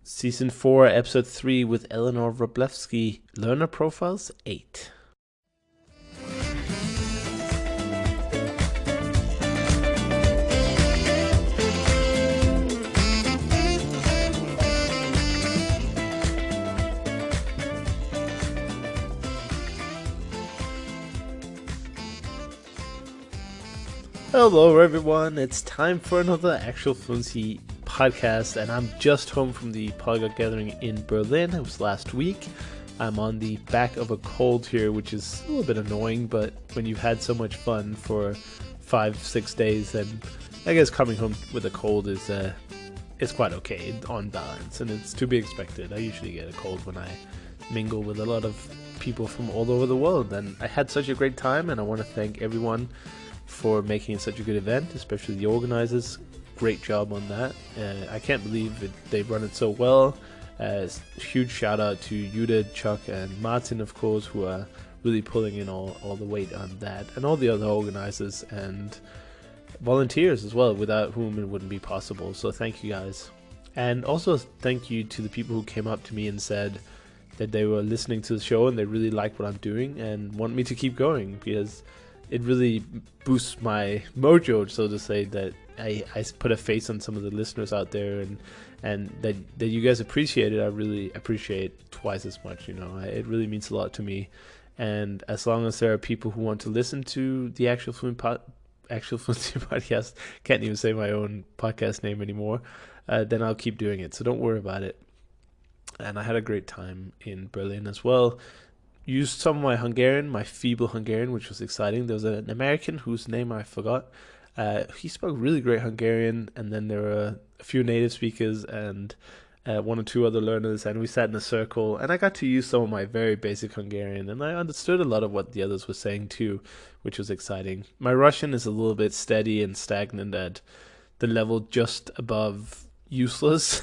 Season 4, Episode 3 with Eleanor Wroblewski, Learner Profiles 8. Hello everyone, it's time for another Actual Fluency podcast, and I'm just home from the Polyglot Gathering in Berlin. It was last week. I'm on the back of a cold here, which is a little bit annoying, but when you've had so much fun for 5-6 days, then I guess coming home with a cold is quite okay on balance, and it's to be expected. I usually get a cold when I mingle with a lot of people from all over the world, and I had such a great time, and I want to thank everyone for making it such a good event, especially the organizers. Great job on that. I can't believe they've run it so well. Huge shout out to Judith, Chuck, and Martin, of course, who are really pulling in all the weight on that, and all the other organizers and volunteers as well, without whom it wouldn't be possible. So thank you guys. And also thank you to the people who came up to me and said that they were listening to the show and they really like what I'm doing and want me to keep going, because it really boosts my mojo, so to say, that I put a face on some of the listeners out there, and that you guys appreciate it. I really appreciate twice as much. It really means a lot to me. And as long as there are people who want to listen to the Actual Fluency podcast, can't even say my own podcast name anymore, then I'll keep doing it. So don't worry about it. And I had a great time in Berlin as well. Used some of my feeble Hungarian, which was exciting. There was an American whose name I forgot. He spoke really great Hungarian, and then there were a few native speakers and one or two other learners, and we sat in a circle, and I got to use some of my very basic Hungarian, and I understood a lot of what the others were saying too, which was exciting. My Russian is a little bit steady and stagnant at the level just above useless.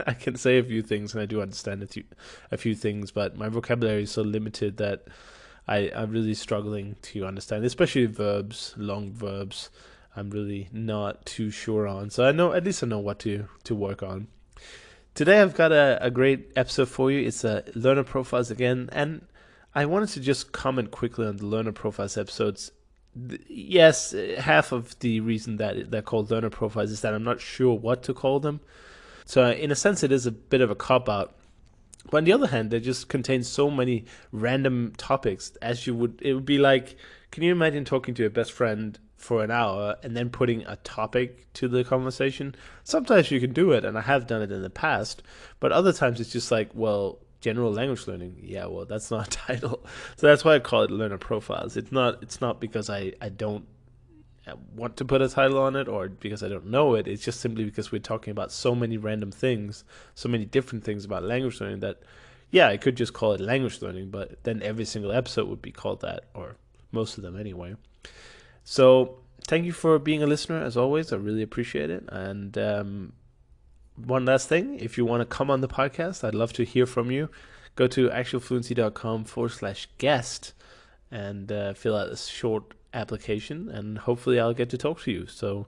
I can say a few things and I do understand a few things, but my vocabulary is so limited that I'm really struggling to understand, especially verbs, long verbs. I'm really not too sure on. So at least I know what to work on. Today I've got a great episode for you. It's learner profiles again, and I wanted to just comment quickly on the learner profiles episodes. Yes, half of the reason that they're called learner profiles is that I'm not sure what to call them. So in a sense, it is a bit of a cop-out. But on the other hand, they just contain so many random topics. It would be like, can you imagine talking to your best friend for an hour and then putting a topic to the conversation? Sometimes you can do it, and I have done it in the past. But other times it's just like, well, general language learning. Yeah, well, that's not a title. So that's why I call it learner profiles. It's not because I don't want to put a title on it or because I don't know it. It's just simply because we're talking about so many random things, so many different things about language learning that, yeah, I could just call it language learning, but then every single episode would be called that, or most of them anyway. So thank you for being a listener, as always. I really appreciate it. And one last thing, if you want to come on the podcast, I'd love to hear from you. Go to actualfluency.com/guest and fill out a short application, and hopefully I'll get to talk to you. So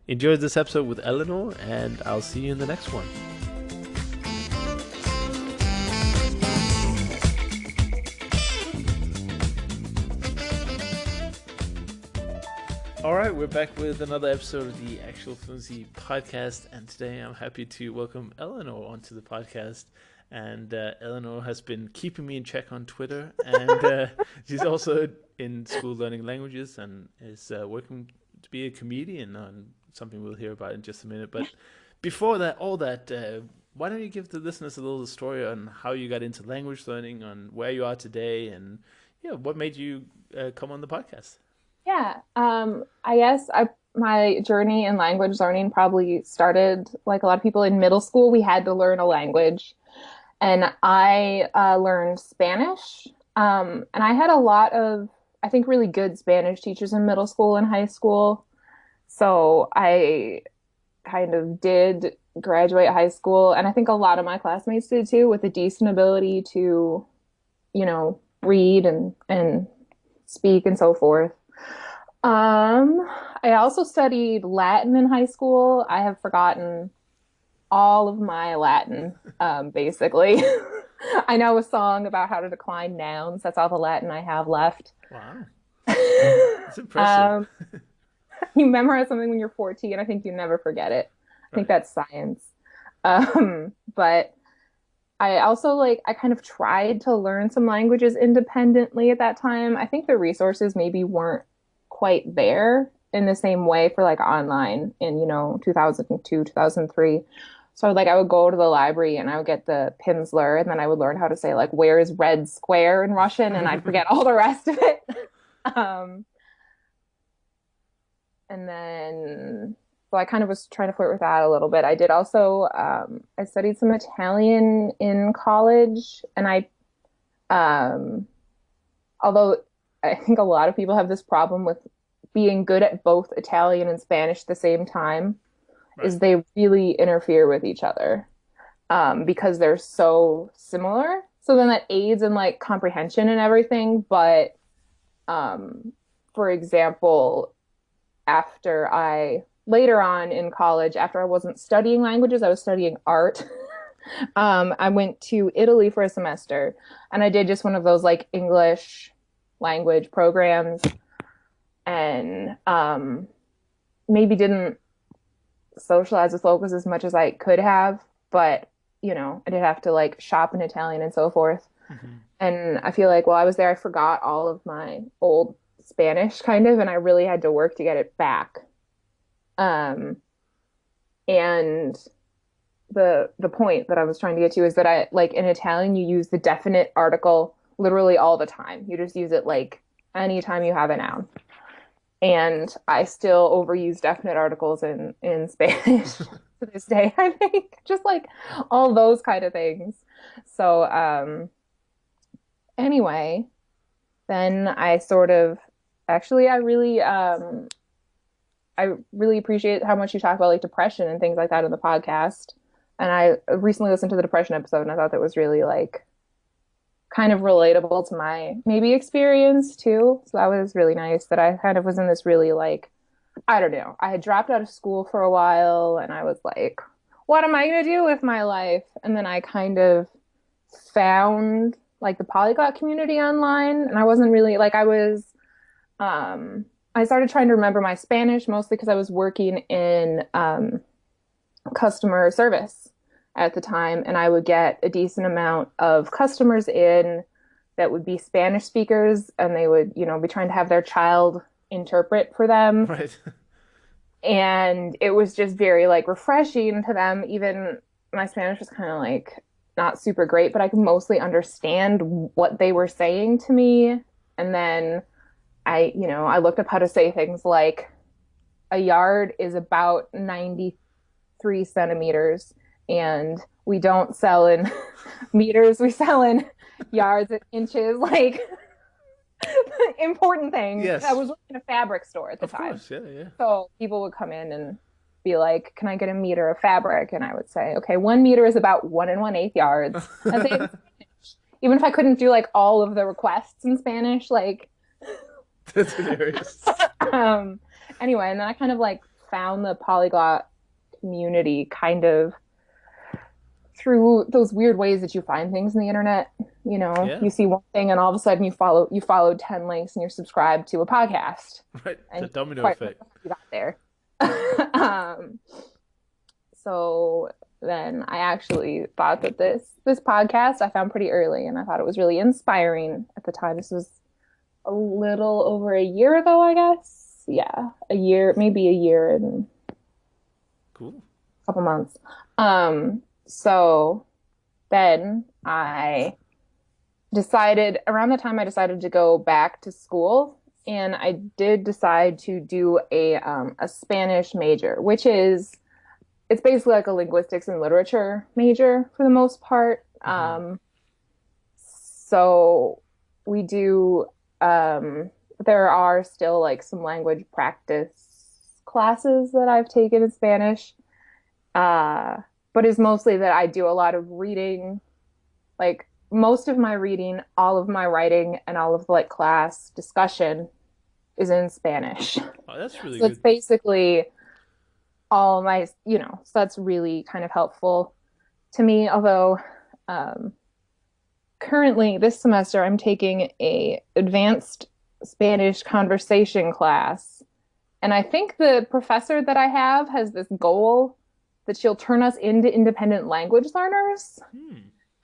enjoy this episode with Eleanor, and I'll see you in the next one. All right, we're back with another episode of the Actual Fluency podcast, and today I'm happy to welcome Eleanor onto the podcast. And Eleanor has been keeping me in check on Twitter, and she's also in school learning languages and is working to be a comedian, on something we'll hear about in just a minute. But before that, why don't you give the listeners a little story on how you got into language learning, on where you are today, and what made you come on the podcast? Yeah, I guess my journey in language learning probably started like a lot of people in middle school. We had to learn a language, and I learned Spanish. And I had a lot of, I think, really good Spanish teachers in middle school and high school. So I kind of did graduate high school, and I think a lot of my classmates did too, with a decent ability to, read and speak and so forth. I also studied Latin in high school. I have forgotten all of my Latin, basically. I know a song about how to decline nouns. That's all the Latin I have left. Wow, that's impressive. Um, you memorize something when you're 14, I think you never forget it. I think Right. that's science. But I also I kind of tried to learn some languages independently at that time. I think the resources maybe weren't quite there in the same way for like online in, 2002, 2003. So I would go to the library and I would get the Pimsleur and then I would learn how to say like where is red square in Russian and I'd forget all the rest of it. Um, and then so I kind of was trying to flirt with that a little bit. I did also I studied some Italian in college, and um, although I think a lot of people have this problem with being good at both Italian and Spanish at the same time, Right. is they really interfere with each other because they're so similar. So then that aids in like comprehension and everything. But um, for example, after I later on in college, after I wasn't studying languages, I was studying art. I went to Italy for a semester and I did just one of those like English language programs and maybe didn't socialize with locals as much as I could have, but I did have to like shop in Italian and so forth. Hmm. And I feel like while I was there, I forgot all of my old Spanish kind of, and I really had to work to get it back. Um, and the point that I was trying to get to is that I like in Italian you use the definite article literally all the time. You just use it like anytime you have a noun. And I still overuse definite articles in Spanish to this day, I think. Just like all those kind of things. So anyway, then I sort of actually I really appreciate how much you talk about like depression and things like that in the podcast. And I recently listened to the depression episode and I thought that was really like kind of relatable to my maybe experience too. So that was really nice that I kind of was in this really like, I don't know. I had dropped out of school for a while and I was like, what am I going to do with my life? And then I kind of found like the polyglot community online and I wasn't really like um I started trying to remember my Spanish mostly because I was working in customer service at the time, and I would get a decent amount of customers in that would be Spanish speakers, and they would, be trying to have their child interpret for them. Right. And it was just very like refreshing to them. Even my Spanish was kind of like not super great, but I could mostly understand what they were saying to me. And then I looked up how to say things like a yard is about 93 centimeters, and we don't sell in meters, we sell in yards and inches, like important things. I Yes. was working in a fabric store at the Of time. course. Yeah. Yeah. So people would come in and be like, "Can I get a meter of fabric?" And I would say, "Okay, 1 meter is about 1 1/8 yards." And say it in Spanish. Even if I couldn't do like all of the requests in Spanish, like That's hilarious. um anyway, and then I kind of like found the polyglot community kind of through those weird ways that you find things on the internet. Yeah. You see one thing and all of a sudden you followed 10 links and you're subscribed to a podcast Right. and The you domino quite remember effect. how you got there. um, so then I actually thought that this podcast I found pretty early and I thought it was really inspiring at the time. This was a little over a year ago, I guess. Yeah, a year, maybe a year and Cool. a couple months. So then I decided around the time I decided to go back to school, and I did decide to do a Spanish major, which is it's basically like a linguistics and literature major for the most part. Hmm. So we do there are still like some language practice classes that I've taken in Spanish. Uh, but it's mostly that I do a lot of reading, like most of my reading, all of my writing, and all of the like class discussion is in Spanish. Oh, that's really So it's good. basically all my, so that's really kind of helpful to me. Although um, currently this semester I'm taking a advanced Spanish conversation class. And I think the professor that I have has this goal that she'll turn us into independent language learners. Hmm.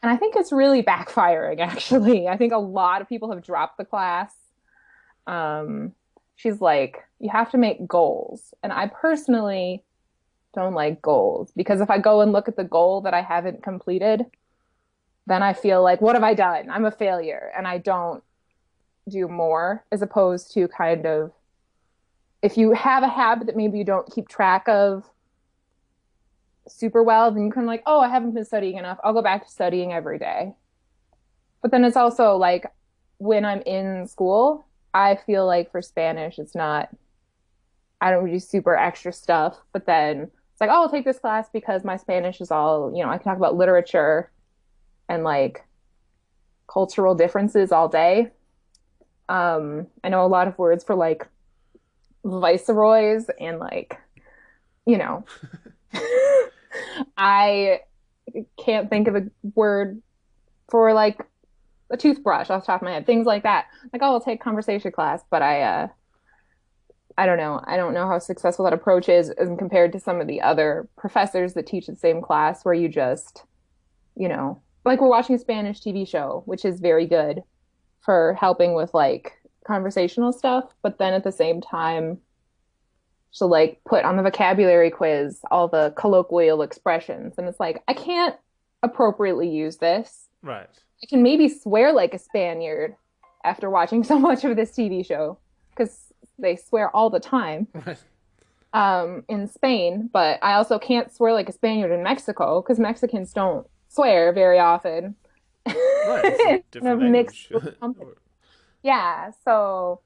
And I think it's really backfiring, actually. I think a lot of people have dropped the class. Um, she's like, you have to make goals. And I personally don't like goals because if I go and look at the goal that I haven't completed, then I feel like, what have I done? I'm a failure. And I don't do more as opposed to kind of, if you have a habit that maybe you don't keep track of super well, then you can like, oh, I haven't been studying enough. I'll go back to studying every day. But then it's also like when I'm in school, I feel like for Spanish, it's not, I don't do super extra stuff. But then it's like, oh, I'll take this class because my Spanish is all, I can talk about literature and like cultural differences all day. I know a lot of words for like viceroys and like, you know, I can't think of a word for like a toothbrush off the top of my head, things like that. Like, oh, I'll take conversation class, but I don't know. I don't know how successful that approach is as compared to some of the other professors that teach the same class where you just, like we're watching a Spanish TV show, which is very good for helping with like conversational stuff, but then at the same time, she'll like put on the vocabulary quiz all the colloquial expressions. And it's like, I can't appropriately use this. Right. I can maybe swear like a Spaniard after watching so much of this TV show because they swear all the time Right. in Spain, but I also can't swear like a Spaniard in Mexico because Mexicans don't swear very often. Right. It's a different Mixed language. with something. Yeah, so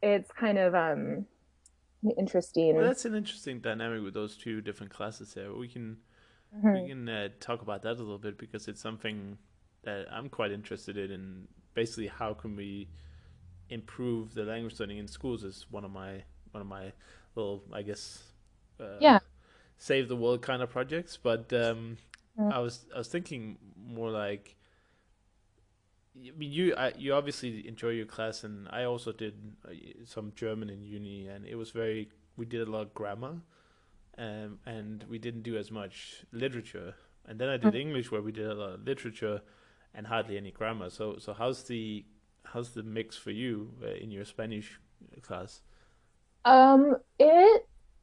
it's kind of Well, interesting. that's an interesting dynamic with those two different classes there. We Mhm. can talk about that a little bit because it's something that I'm quite interested in. And basically, how can we improve the language learning in schools is one of my little, I guess, uh, Yeah. save the world kind of projects. But Mm. I was thinking more like, I mean, you obviously enjoy your class, and I also did some German in uni, and it was very. We did a lot of grammar, and we didn't do as much literature. And then I did English, where we did a lot of literature and hardly any grammar. So how's the mix for you in your Spanish class?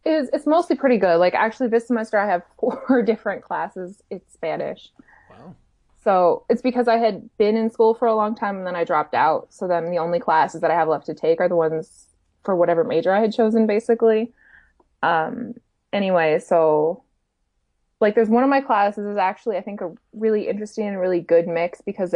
It's mostly pretty good. Like actually this semester I have four different classes in Spanish. Wow. So it's because I had been in school for a long time and then I dropped out. So then the only classes that I have left to take are the ones for whatever major I had chosen, basically. Um, anyway, so like there's one of my classes is actually I think a really interesting and really good mix because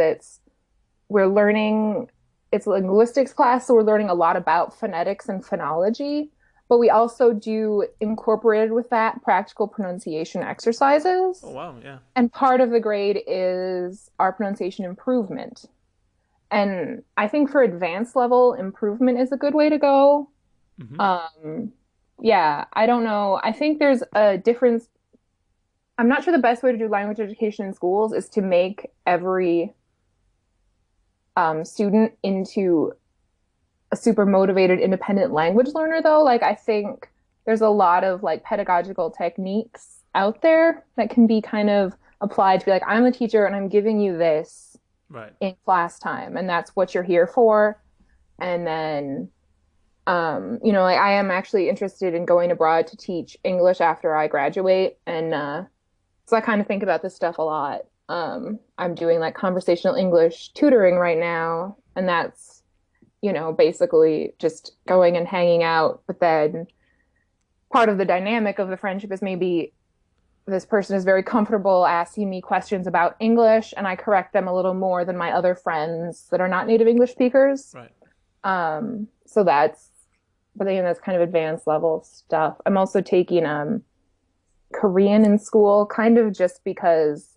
we're learning it's a linguistics class, so we're learning a lot about phonetics and phonology, but we also do incorporated with that practical pronunciation Oh exercises. wow, yeah. And part of the grade is our pronunciation improvement. And I think for advanced level, improvement is a good way to go. Hmm. Um, yeah, I don't know. I think there's a difference. I'm not sure the best way to do language education in schools is to make every student into a super motivated independent language learner, though. Like, I think there's a lot of like pedagogical techniques out there that can be kind of applied to be like, I'm a teacher and I'm giving you this Right. in class time, and that's what you're here for. And then like I am actually interested in going abroad to teach English after I graduate. And so I kind of think about this stuff a lot. I'm doing like conversational English tutoring right now, and that's, basically just going and hanging out. But then part of the dynamic of the friendship is maybe this person is very comfortable asking me questions about English, and I correct them a little more than my other friends that are not native English speakers. Right. So but again, that's kind of advanced level stuff. I'm also taking Korean in school, kind of just because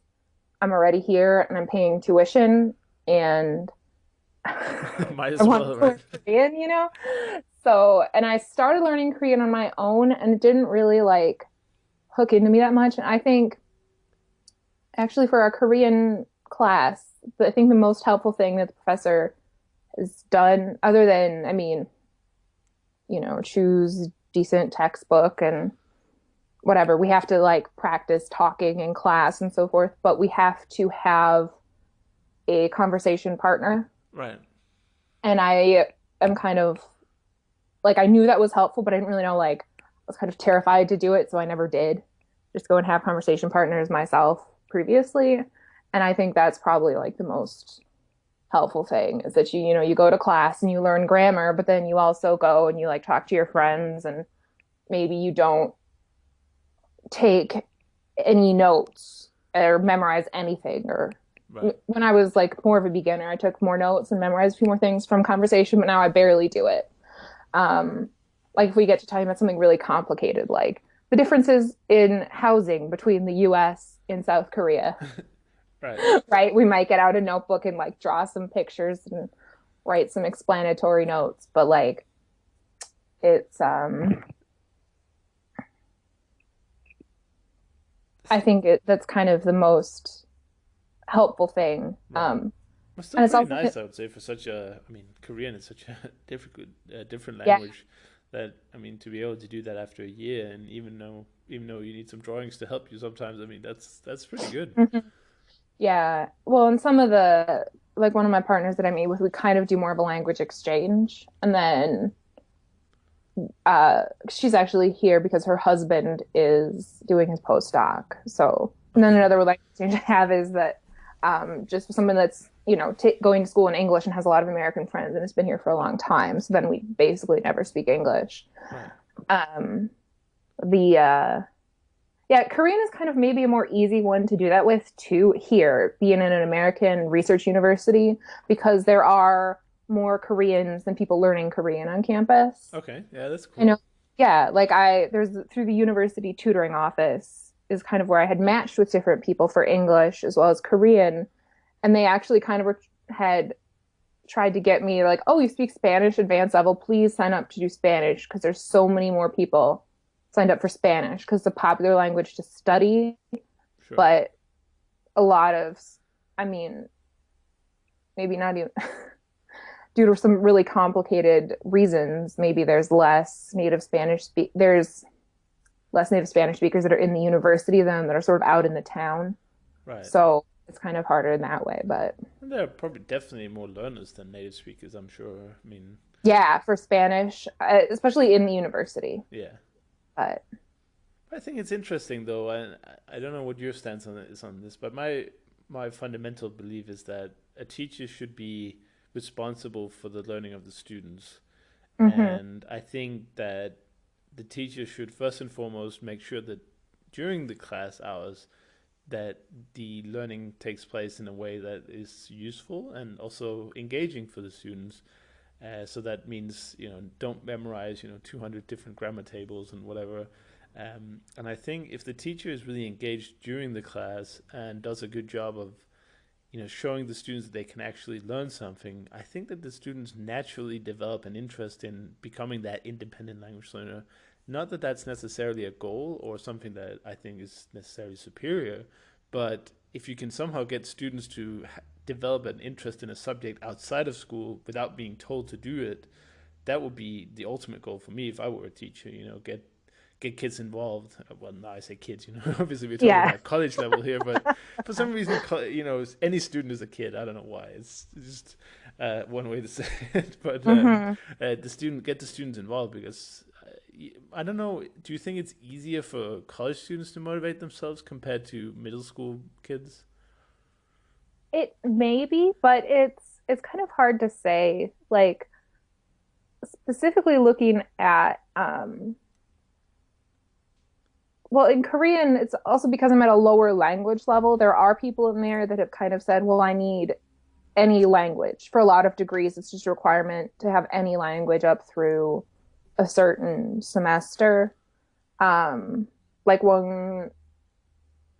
I'm already here and I'm paying tuition, and Might I as wanted well, to right? learn Korean, you know? So, and I started learning Korean on my own and it didn't really like hook into me that much. And I think actually for our Korean class, I think the most helpful thing that the professor has done, other than, I mean, choose decent textbook and whatever, we have to like practice talking in class and so forth, but we have to have a conversation partner. Right. And I am kind of like, I knew that was helpful, but I didn't really know, like, I was kind of terrified to do it. So I never did just go and have conversation partners myself previously. And I think that's probably like the most helpful thing is that you go to class and you learn grammar, but then you also go and you like talk to your friends and maybe you don't take any notes or memorize anything or Right. when I was like more of a beginner, I took more notes and memorized a few more things from conversation, but now I barely do it. Um, like if we get to talking about something really complicated, like the differences in housing between the US and South Korea, Right. right? We might get out a notebook and like draw some pictures and write some explanatory notes, but like it's I think that's kind of the most helpful thing. Right. It's still And it's pretty also nice, I would say, for such a. I mean, Korean is such a different yeah. language that I mean to be able to do that after a year, and even though you need some drawings to help you sometimes, I mean that's pretty good. Mhm. Yeah. Well, and some of the like one of my partners that I meet with, we kind of do more of a language exchange. And then she's actually here because her husband is doing his postdoc. So, and then Okay. another language exchange I have is that just for someone that's, going to school in English and has a lot of American friends and has been here for a long time. So then we basically never speak English. Right. Um, the Yeah, Korean is kind of maybe a more easy one to do that with too here, being in an American research university, because there are more Koreans than people learning Korean on campus. Okay. Yeah, that's You cool. know, yeah, like there's through the university tutoring office is kind of where I had matched with different people for English as well as Korean, and they actually kind of had tried to get me like, oh, you speak Spanish advanced level, please sign up to do Spanish because there's so many more people signed up for Spanish because it's a popular language to study, Sure. but a lot of, I mean, maybe not even due to some really complicated reasons, maybe there's less native Spanish speakers that are in the university than that are sort of out in the town. Right. So it's kind of harder in that way, but And there are probably definitely more learners than native speakers, I'm sure. I mean, yeah, for Spanish, especially in the university. yeah. But I think it's interesting though, and I don't know what your stance on it is on this, but my fundamental belief is that a teacher should be responsible for the learning of the students. mhm. And I think that the teacher should first and foremost make sure that during the class hours that the learning takes place in a way that is useful and also engaging for the students. So that means don't memorize 200 different grammar tables and whatever. And I think if the teacher is really engaged during the class and does a good job of showing the students that they can actually learn something, I think that the students naturally develop an interest in becoming that independent language learner. Not that that's necessarily a goal or something that I think is necessarily superior, but if you can somehow get students to develop an interest in a subject outside of school without being told to do it, that would be the ultimate goal for me if I were a teacher. Get kids involved. Well, now I say kids. Obviously we're talking Yeah. about college level here, but for some reason, any student is a kid. I don't know why. It's just one way to say it. But Hmm. get the students involved because I don't know. Do you think it's easier for college students to motivate themselves compared to middle school kids? It may be, but it's kind of hard to say. Like specifically looking at well, in Korean, it's also because I'm at a lower language level. There are people in there that have kind of said, well, I need any language. For a lot of degrees, it's just a requirement to have any language up through a certain semester. Um, like one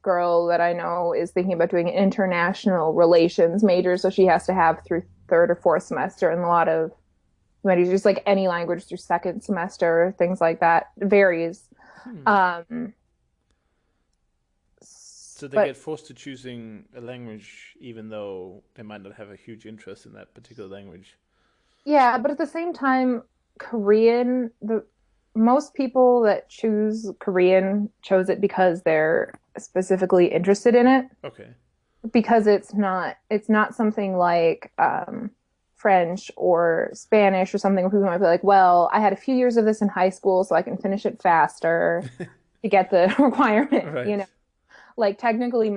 girl that I know is thinking about doing an international relations major, so she has to have through third or fourth semester, and a lot of humanities, just like any language through second semester, things like that. It varies. Hmm. Um, So they but get forced to choosing a language even though they might not have a huge interest in that particular language. yeah, but at the same time, Korean, the most people that choose Korean chose it because they're specifically interested in it, Okay. because it's not something like French or Spanish or something where people might be like, well, I had a few years of this in high school, so I can finish it faster to get the requirement, Right. Like technically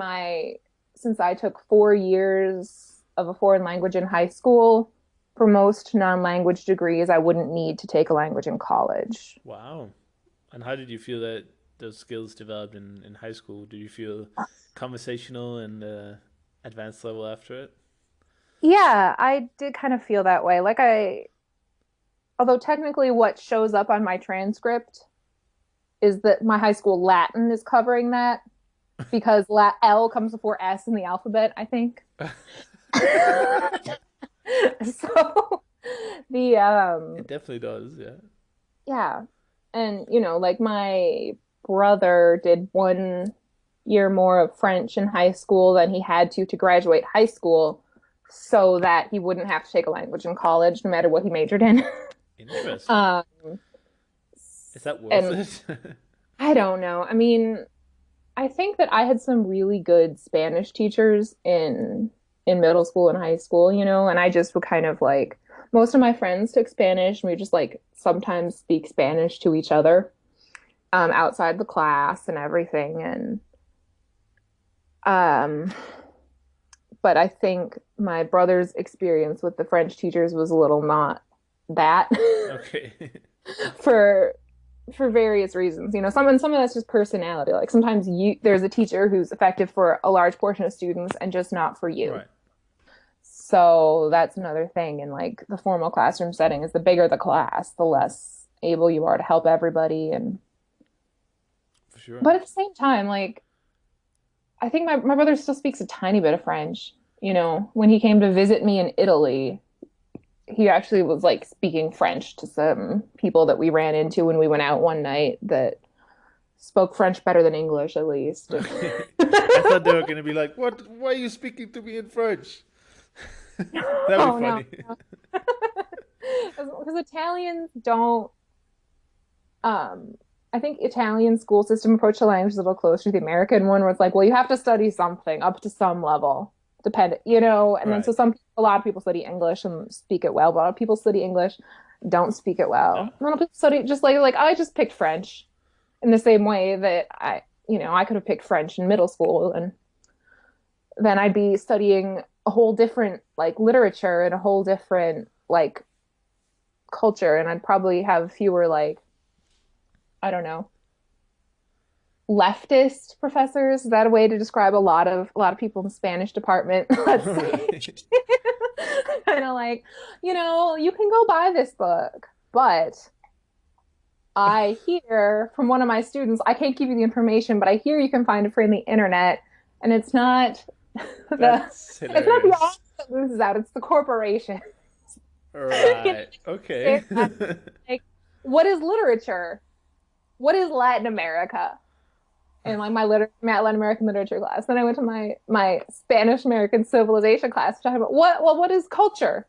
since I took 4 years of a foreign language in high school, for most non-language degrees, I wouldn't need to take a language in college. Wow. And how did you feel that those skills developed in high school? Did you feel conversational and advanced level after it? Yeah, I did kind of feel that way. Although technically what shows up on my transcript is that my high school Latin is covering that because L comes before S in the alphabet, I think. So the It definitely does, yeah. yeah. And like my brother did 1 year more of French in high school than he had to graduate high school so that he wouldn't have to take a language in college no matter what he majored in. Interesting. Um, Is that worth and it? I don't know. I mean, I think that I had some really good Spanish teachers in middle school and high school, and I just would kind of like most of my friends took Spanish and we just like sometimes speak Spanish to each other outside the class and everything. And um, but I think my brother's experience with the French teachers was a little not that Okay. for various reasons. Some of that's just personality. Like sometimes there's a teacher who's effective for a large portion of students and just not for you. Right. So that's another thing in like the formal classroom setting is the bigger the class, the less able you are to help everybody. And For sure. but at the same time, like I think my brother still speaks a tiny bit of French. When he came to visit me in Italy, he actually was like speaking French to some people that we ran into when we went out one night that spoke French better than English, at least. Okay. I thought they were gonna be like, "What? Why are you speaking to me in French?" That'd be Oh no, funny. because Italians don't. Um, I think Italian school system approach to language is a little closer to the American one, where it's like, well, you have to study something up to some level, and then Right. so a lot of people study English and speak it well, but a lot of people study English, don't speak it No. well. A lot of people study just like I just picked French in the same way that I could have picked French in middle school, and then I'd be studying a whole different like literature and a whole different like culture, and I'd probably have fewer like I don't know leftist professors. Is that a way to describe a lot of people in the Spanish department? Let's say Right. kind of like you can go buy this book, but I hear from one of my students, I can't give you the information, but I hear you can find it free on the internet, and it's not That's it's not the hilarious. author that loses out, it's the corporation. You know, Right. Okay. say that, like, what is literature? What is Latin America? And like my Latin American literature class. Then I went to my Spanish American civilization class talking about what is culture?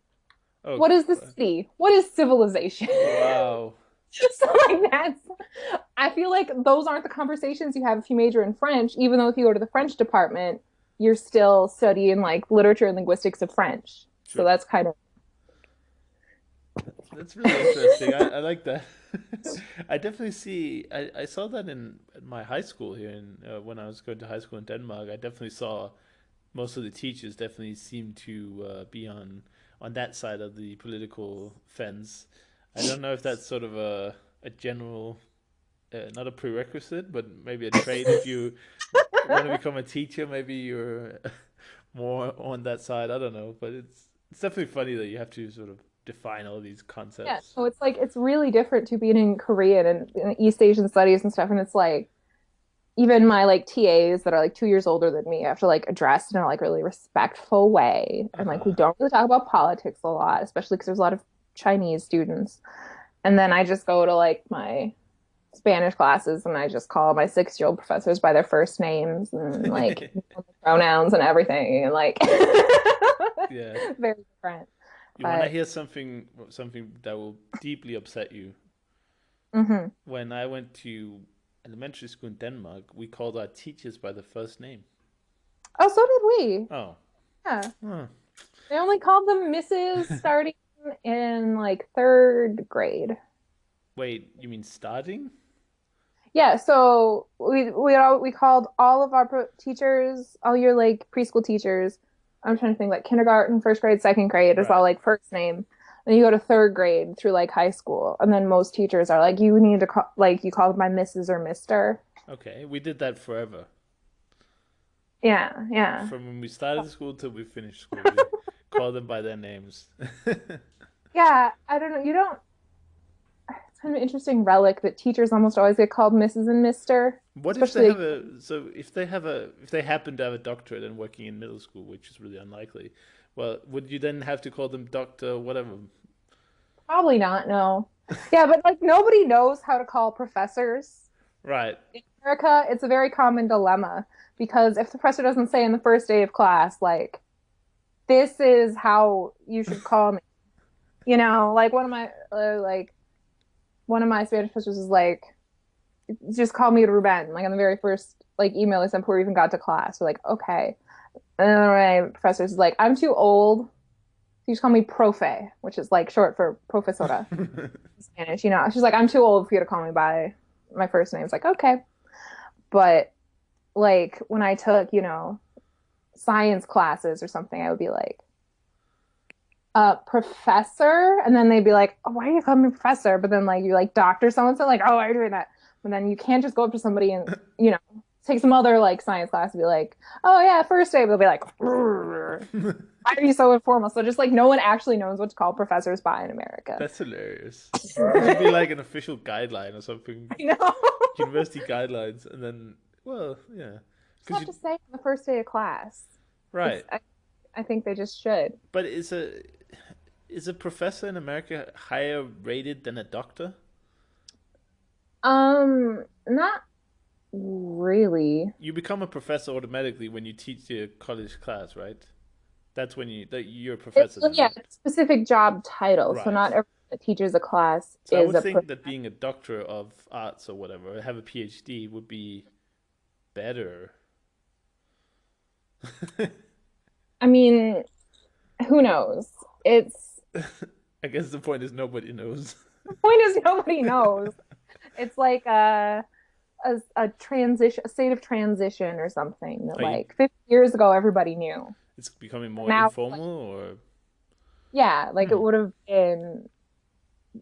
Oh, What is the city? What is civilization? wow. So like I feel like those aren't the conversations you have if you major in French, even though if you go to the French department, you're still studying like literature and linguistics of French. So Sure. that's kind of That's really interesting. I like that. I definitely see. I saw that in my high school here, in when I was going to high school in Denmark. I definitely saw most of the teachers definitely seem to be on that side of the political fence. I don't know if that's sort of a general, not a prerequisite, but maybe a trait. If you want to become a teacher, maybe you're more on that side. I don't know, but it's definitely funny that you have to sort of define all these yeah. concepts. So it's like it's really different to being in Korean and East Asian studies and stuff. And it's like even my like TAs that are like 2 years older than me, I have to like address in a like really respectful way. And like we Uh-huh. don't really talk about politics a lot, especially because there's a lot of Chinese students. And then I just go to like my Spanish classes and I just call my 6-year-old professors by their first names and like pronouns and everything and like Yeah. very different. You want to But hear something that will deeply upset you? mhm. When I went to elementary school in Denmark, we called our teachers by the first name. Oh, so did we. Oh. Yeah. Huh. They only called them Mrs. starting in like third grade. Wait, you mean starting? Yeah, so we called all of our teachers, all your like preschool teachers. I'm trying to think like kindergarten, first grade, second grade is all Right. like first name. Then you go to third grade through like high school, and then most teachers are like, you need to call like you call by Mrs. or Mister. Okay, we did that forever. Yeah, yeah, From when we started school till we finished school, we called them by their names. yeah. I don't know. You don't. It's kind of an interesting relic that teachers almost always get called Mrs. and Mister, What if they especially. have if they happen to have a doctorate and working in middle school, which is really unlikely? Well, would you then have to call them doctor whatever? Probably not, no. Yeah, but like nobody knows how to call professors. Right. In America, it's a very common dilemma because if the professor doesn't say in the first day of class, like, this is how you should call me, like one of my Spanish professors is like, just call me Ruben. Like on the very first like email I sent before we even got to class, we're like, okay. And then my professor's like, I'm too old. You just call me profe, which is like short for profesora in Spanish. She's like, I'm too old for you to call me by my first name. It's like, okay. But like when I took, science classes or something, I would be like, professor. And then they'd be like, oh, why are you calling me professor? But then like you like doctor so and so, like, oh, why are you doing that? But then you can't just go up to somebody and, take some other like science class and be like, oh yeah, first day. They'll be like, why are you so informal? So just like no one actually knows what to call professors by in America. That's hilarious. There should be like an official guideline or something, I know. university guidelines, and then, well, yeah, Just because have to say on the first day of class. It's right. I think they just should. But is a professor in America higher rated than a doctor? Not really. You become a professor automatically when you teach your college class, right? That's when you're a It's professor then, yeah, right? it's a specific job title. So Right. not everyone that teaches a class So I is would a think that being a doctor of arts or whatever, have a PhD would be better. I mean, who knows? It's I guess the point is nobody knows. the point is nobody knows. It's like a transition, a state of transition or something that Are you? like 50 years ago everybody knew. It's becoming more Now, like, informal, or yeah, like it hmm, would have been,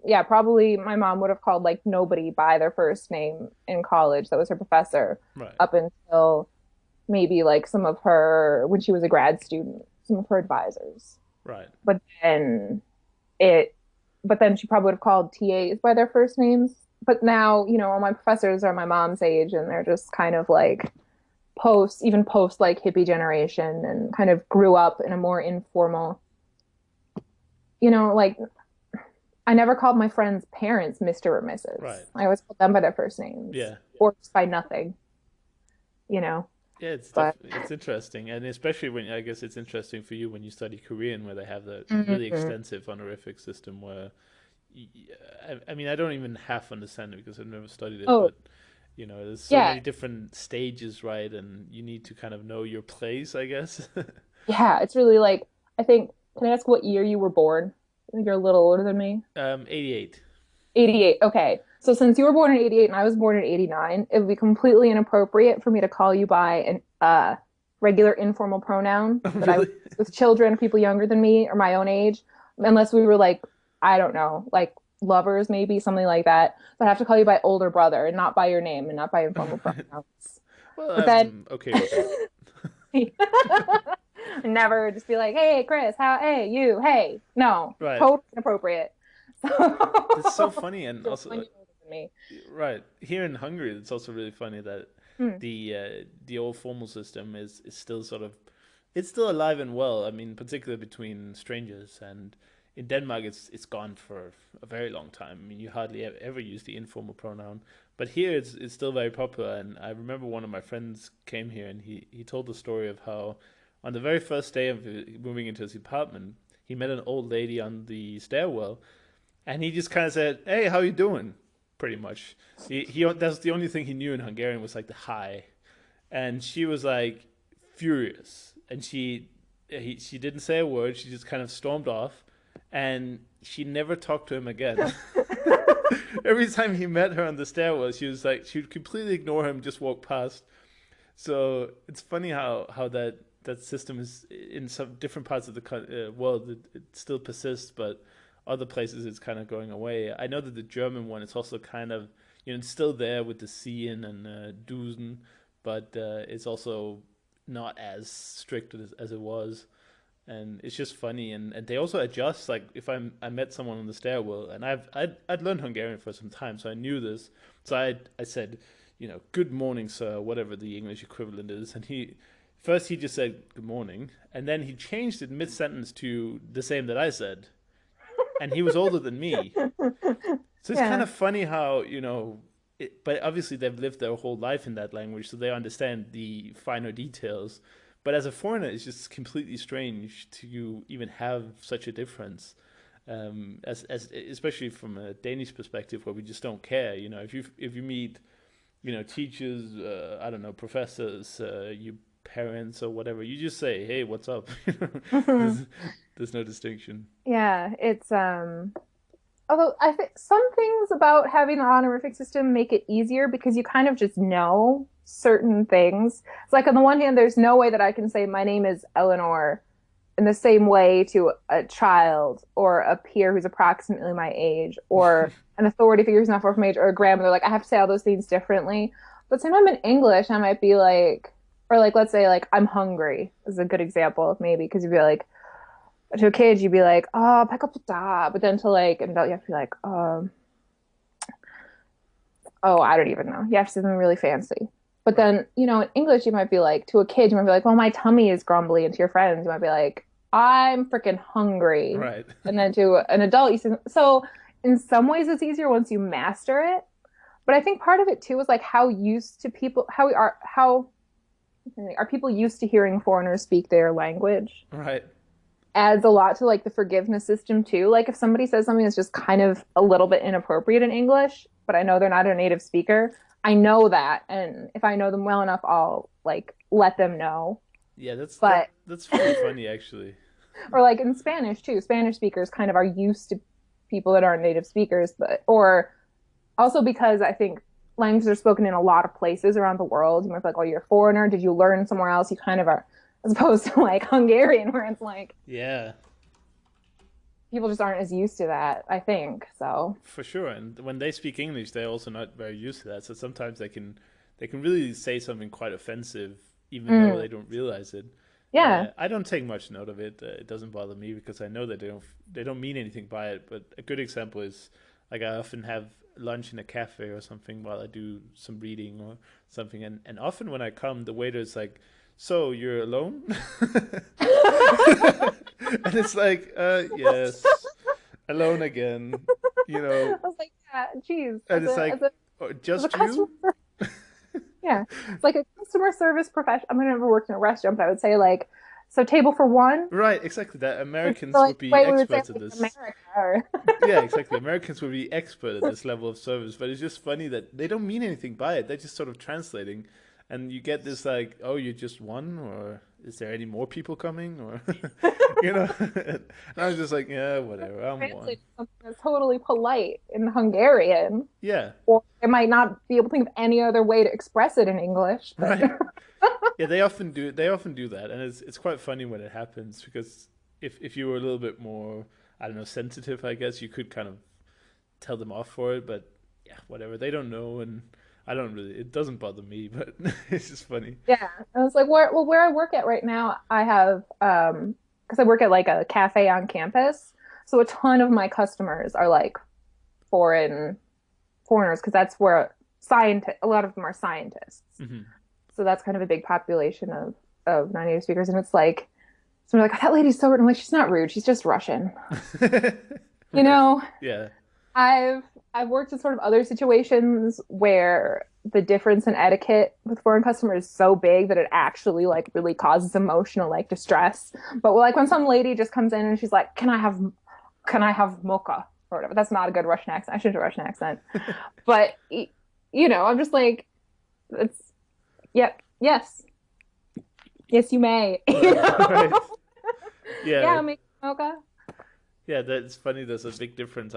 yeah, probably my mom would have called like nobody by their first name in college. That was her professor right, up until maybe like some of her, when she was a grad student, some of her advisors. right, But then it, but then she probably would have called TAs by their first names. But now, all my professors are my mom's age and they're just kind of like even post like hippie generation and kind of grew up in a more informal, like I never called my friends' parents Mr. or Mrs. right. I always called them by their first names Yeah, or just by nothing, you know. yeah. It's But definitely it's interesting, and especially when I guess it's interesting for you when you study Korean, where they have the really Mhm. extensive honorific system. Where, I mean, I don't even half understand it because I've never studied it, Oh, but there's so yeah. many different stages, right? And you need to kind of know your place, I guess. Yeah, it's really like I think can I ask what year you were born? I think you're a little older than me. 88. 88. Okay. So since you were born in 88 and I was born in 89, it would be completely inappropriate for me to call you by an regular informal pronoun that I would Really? use with children, people younger than me or my own age, unless we were like, I don't know, like lovers maybe, something like that. But I have to call you by older brother and not by your name and not by informal pronouns. Well, But then I'm okay with that. never just be like, hey, Chris, hey, you, hey. No, Right. totally inappropriate. It's so So funny, and you're also, 1 year older than me. right here in Hungary, it's also really funny that Hmm. The old formal system is still sort of it's still alive and well. I mean, particularly between strangers. And in Denmark, it's gone for a very long time. I mean, you hardly ever use the informal pronoun, but here it's still very popular. And I remember one of my friends came here, and he told the story of how on the very first day of moving into his apartment, he met an old lady on the stairwell, and he just kind of said, "Hey, how you doing?" Pretty much. He that's the only thing he knew in Hungarian was like the hi, and she was like furious, and she didn't say a word. She just kind of stormed off, and she never talked to him again. Every time he met her on the stairwell, she was like she would completely ignore him, just walk past. So it's funny how that system is in some different parts of the world. It still persists, but other places it's kind of going away. I know that the German one is also kind of it's still there with the Sien and Dusen, but it's also not as strict as it was. And it's just funny, and they also adjust. Like if I met someone on the stairwell, and I'd learned Hungarian for some time, so I knew this. So I said, good morning, sir, whatever the English equivalent is, and he just said good morning, and then he changed it mid sentence to the same that I said, and he was older than me. So it's kind Yeah. of funny how, but obviously they've lived their whole life in that language, so they understand the finer details. But as a foreigner, it's just completely strange to even have such a difference. As especially from a Danish perspective, where we just don't care. If you meet, teachers, I don't know, professors, you parents or whatever, you just say, "Hey, what's up?" there's, there's no distinction. Yeah, it's although I think some things about having the honorific system make it easier because you kind of just know certain things. It's like on the one hand, there's no way that I can say my name is Eleanor in the same way to a child or a peer who's approximately my age or an authority figure who's not far from my age or a grandmother. Like I have to say all those things differently. But same time in English, I might be like, or like let's say like I'm hungry is a good example maybe because you'd be like to a kid you'd be like oh pick up the da but then to like an adult you have to be like oh I don't even know you have to say something really fancy but Right. then in English you might be like to a kid you might be like well my tummy is grumbly and to your friends you might be like I'm freaking hungry Right. and then to an adult you say so in some ways it's easier once you master it but I think part of it too is like how used to people how are people used to hearing foreigners speak their language Right. adds a lot to like the forgiveness system too. Like if somebody says something that's just kind of a little bit inappropriate in English, but I know they're not a native speaker, I know that, and if I know them well enough, I'll like let them know. Yeah, that's that But that's pretty funny actually. or like in Spanish too, Spanish speakers kind of are used to people that aren't native speakers, but or also because I think languages are spoken in a lot of places around the world. You might be like, oh, you're a foreigner. Did you learn somewhere else? You kind of are, as opposed to like Hungarian, where it's like Yeah, people just aren't as used to that, I think. So, for sure. And when they speak English, they're also not very used to that. So sometimes they can really say something quite offensive, even though mm, they don't realize it. yeah. I don't take much note of it. It doesn't bother me because I know that they don't mean anything by it. But a good example is like I often have lunch in a cafe or something while I do some reading or something, and often when I come, the waiter is like, "So you're alone?" And it's like, yes, alone again, you I know, was like, yeah, geez, and it's like, "Oh, as a just customer, you?" yeah, it's like a customer service professional. I mean, I never worked in a restaurant, but I would say like, so table for one. Right, exactly. That It's Americans like would the be way we would say experts at like in this. America. Or Yeah, exactly. Americans would be expert at this level of service, but it's just funny that they don't mean anything by it. They're just sort of translating, and you get this like, "Oh, you're just one," or "Is there any more people coming?" Or, and I was just like, "Yeah, whatever. I'm one." translate something that's totally polite in Hungarian, Yeah, or they might not be able to think of any other way to express it in English. But right. Yeah, they often do. They often do that, and it's quite funny when it happens because if you were a little bit more, I don't know, sensitive, I guess you could kind of tell them off for it. But yeah, whatever. They don't know, and I don't really. It doesn't bother me, but it's just funny. yeah, I was like, where I work at right now, I have because I work at like a cafe on campus, so a ton of my customers are like foreign foreigners because that's where scientists. A lot of them are scientists. Hmm. So that's kind of a big population of non-native speakers. And it's like, so we're like, oh, that lady's so rude. I'm like, she's not rude. She's just Russian. You Right. know, Yeah. I've I've worked in sort of other situations where the difference in etiquette with foreign customers is so big that it actually like really causes emotional like distress. But like when some lady just comes in and she's like, can I have mocha or whatever. That's not a good Russian accent. I should do a Russian accent. But I'm just like, it's yep, yes. Yes, you may. Right. Yeah. Yeah, make mocha. Yeah, that's funny. There's a big difference.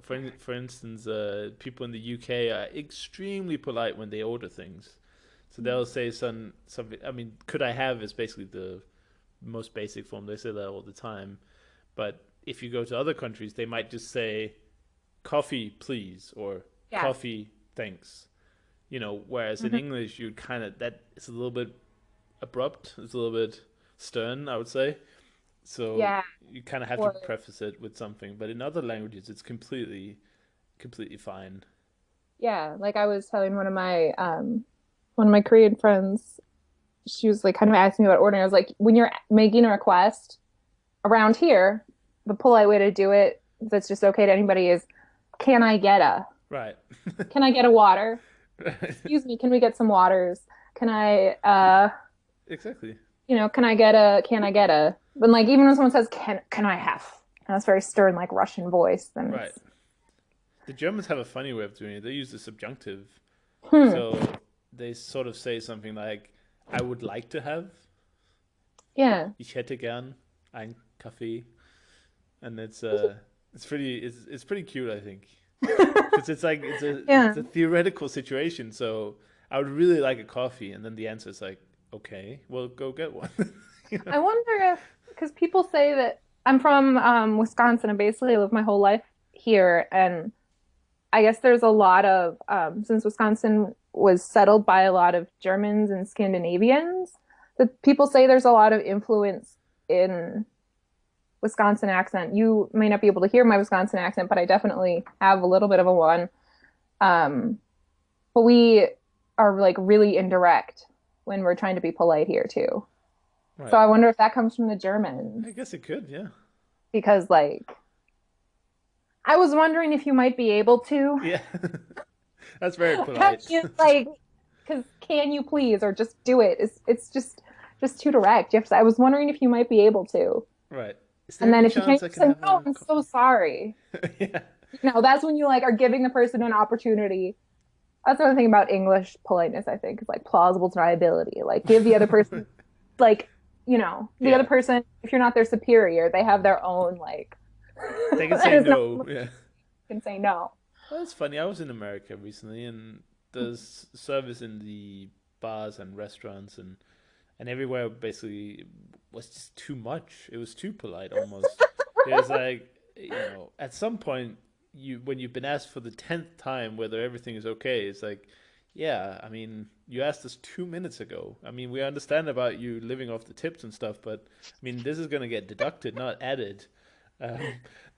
For instance, people in the UK are extremely polite when they order things. So they'll say something. I mean, could I have is basically the most basic form. They say that all the time. But if you go to other countries, they might just say coffee, please, or Yeah. coffee, thanks. Whereas in Mhm. English, you kind of that it's a little bit abrupt. It's a little bit stern, I would say. So Yeah. you kind of have to Or preface it with something, but in other languages, it's completely fine. yeah, like I was telling one of my Korean friends, she was like kind of asking me about ordering. I was like, when you're making a request around here, the polite way to do it that's just okay to anybody is, can I get a Right. can I get a water? Right. Excuse me, can we get some waters? Can I Exactly. can I get a but like even when someone says can I have and that's very stern like Russian voice, then Right. it's The Germans have a funny way of doing it. They use the subjunctive. hmm, So they sort of say something like, I would like to have, yeah. ich hätte gern ein Kaffee. And it's pretty cute, I think. Because it's like Yeah. it's a theoretical situation. So I would really like a coffee, and then the answer is like, okay, well, go get one. you know? I wonder if, because people say that I'm from Wisconsin and basically lived my whole life here, and I guess there's a lot of since Wisconsin was settled by a lot of Germans and Scandinavians, that people say there's a lot of influence in Wisconsin accent. You may not be able to hear my Wisconsin accent, but I definitely have a little bit of a one. Um, but we are like really indirect when we're trying to be polite here too. So Right. I wonder if that comes from the Germans I guess it could, yeah. because like I was wondering if you might be able to. Yeah. That's very Can polite. you like because can you please or just do it? It's just too direct. You have to, I was wondering if you might be able to. Right. Is there And then any if you can't chance I just can say have no, a I'm so coffee? sorry. Yeah. That's when you like are giving the person an opportunity. That's another thing about English politeness, I think, is like plausible deniability. Like give the other person like, the other Yeah. person, if you're not their superior, they have their own like They can say there's no no. one Yeah. can say no. Well, that's funny. I was in America recently, and there's service in the bars and restaurants and everywhere basically was just too much. It was too polite almost. It was like, at some point when you've been asked for the 10th time whether everything is okay, it's like, yeah, I mean, you asked us 2 minutes ago. I mean, we understand about you living off the tips and stuff, but I mean, this is gonna get deducted, not added. Um,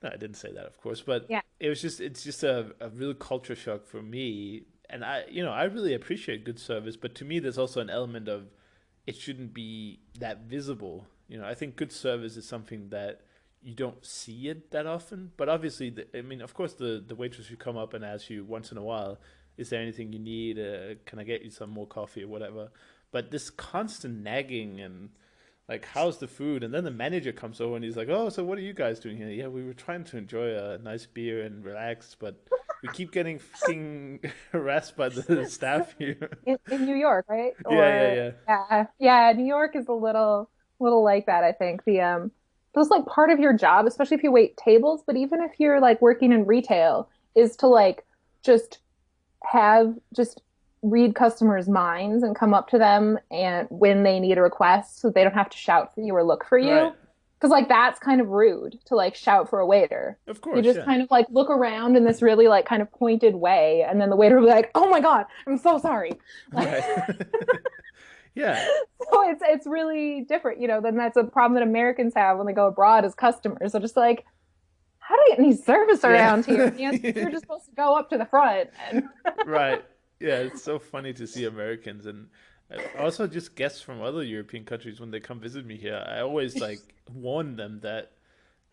no, I didn't say that, of course, but Yeah. it's just a real culture shock for me. And I really appreciate good service, but to me, there's also an element of it shouldn't be that visible. I think good service is something that you don't see it that often. But obviously, I mean, of course, the waitress should come up and ask you once in a while, is there anything you need? Can I get you some more coffee or whatever? But this constant nagging and like, how's the food? And then the manager comes over and he's like, oh, so what are you guys doing here? Yeah, we were trying to enjoy a nice beer and relax, but we keep getting fucking harassed by the staff here. In New York, right? Yeah, yeah, Or yeah. yeah, New York is a little like that, I think. But it's like part of your job, especially if you wait tables, but even if you're like working in retail, is to like just just read customers' minds and come up to them and when they need a request so they don't have to shout for you or look for Right. you. Because like that's kind of rude to like shout for a waiter. Of You course, just yeah. kind of like look around in this really like kind of pointed way, and then the waiter will be like, "Oh my God, I'm so sorry." Like, Right. Yeah. so it's really different, Then that's a problem that Americans have when they go abroad as customers. They're just like, "How do you get any service Yeah. around here?" And the answer is you're just supposed to go up to the front and Right. Yeah, it's so funny to see Americans and also just guests from other European countries when they come visit me here. I always like warn them that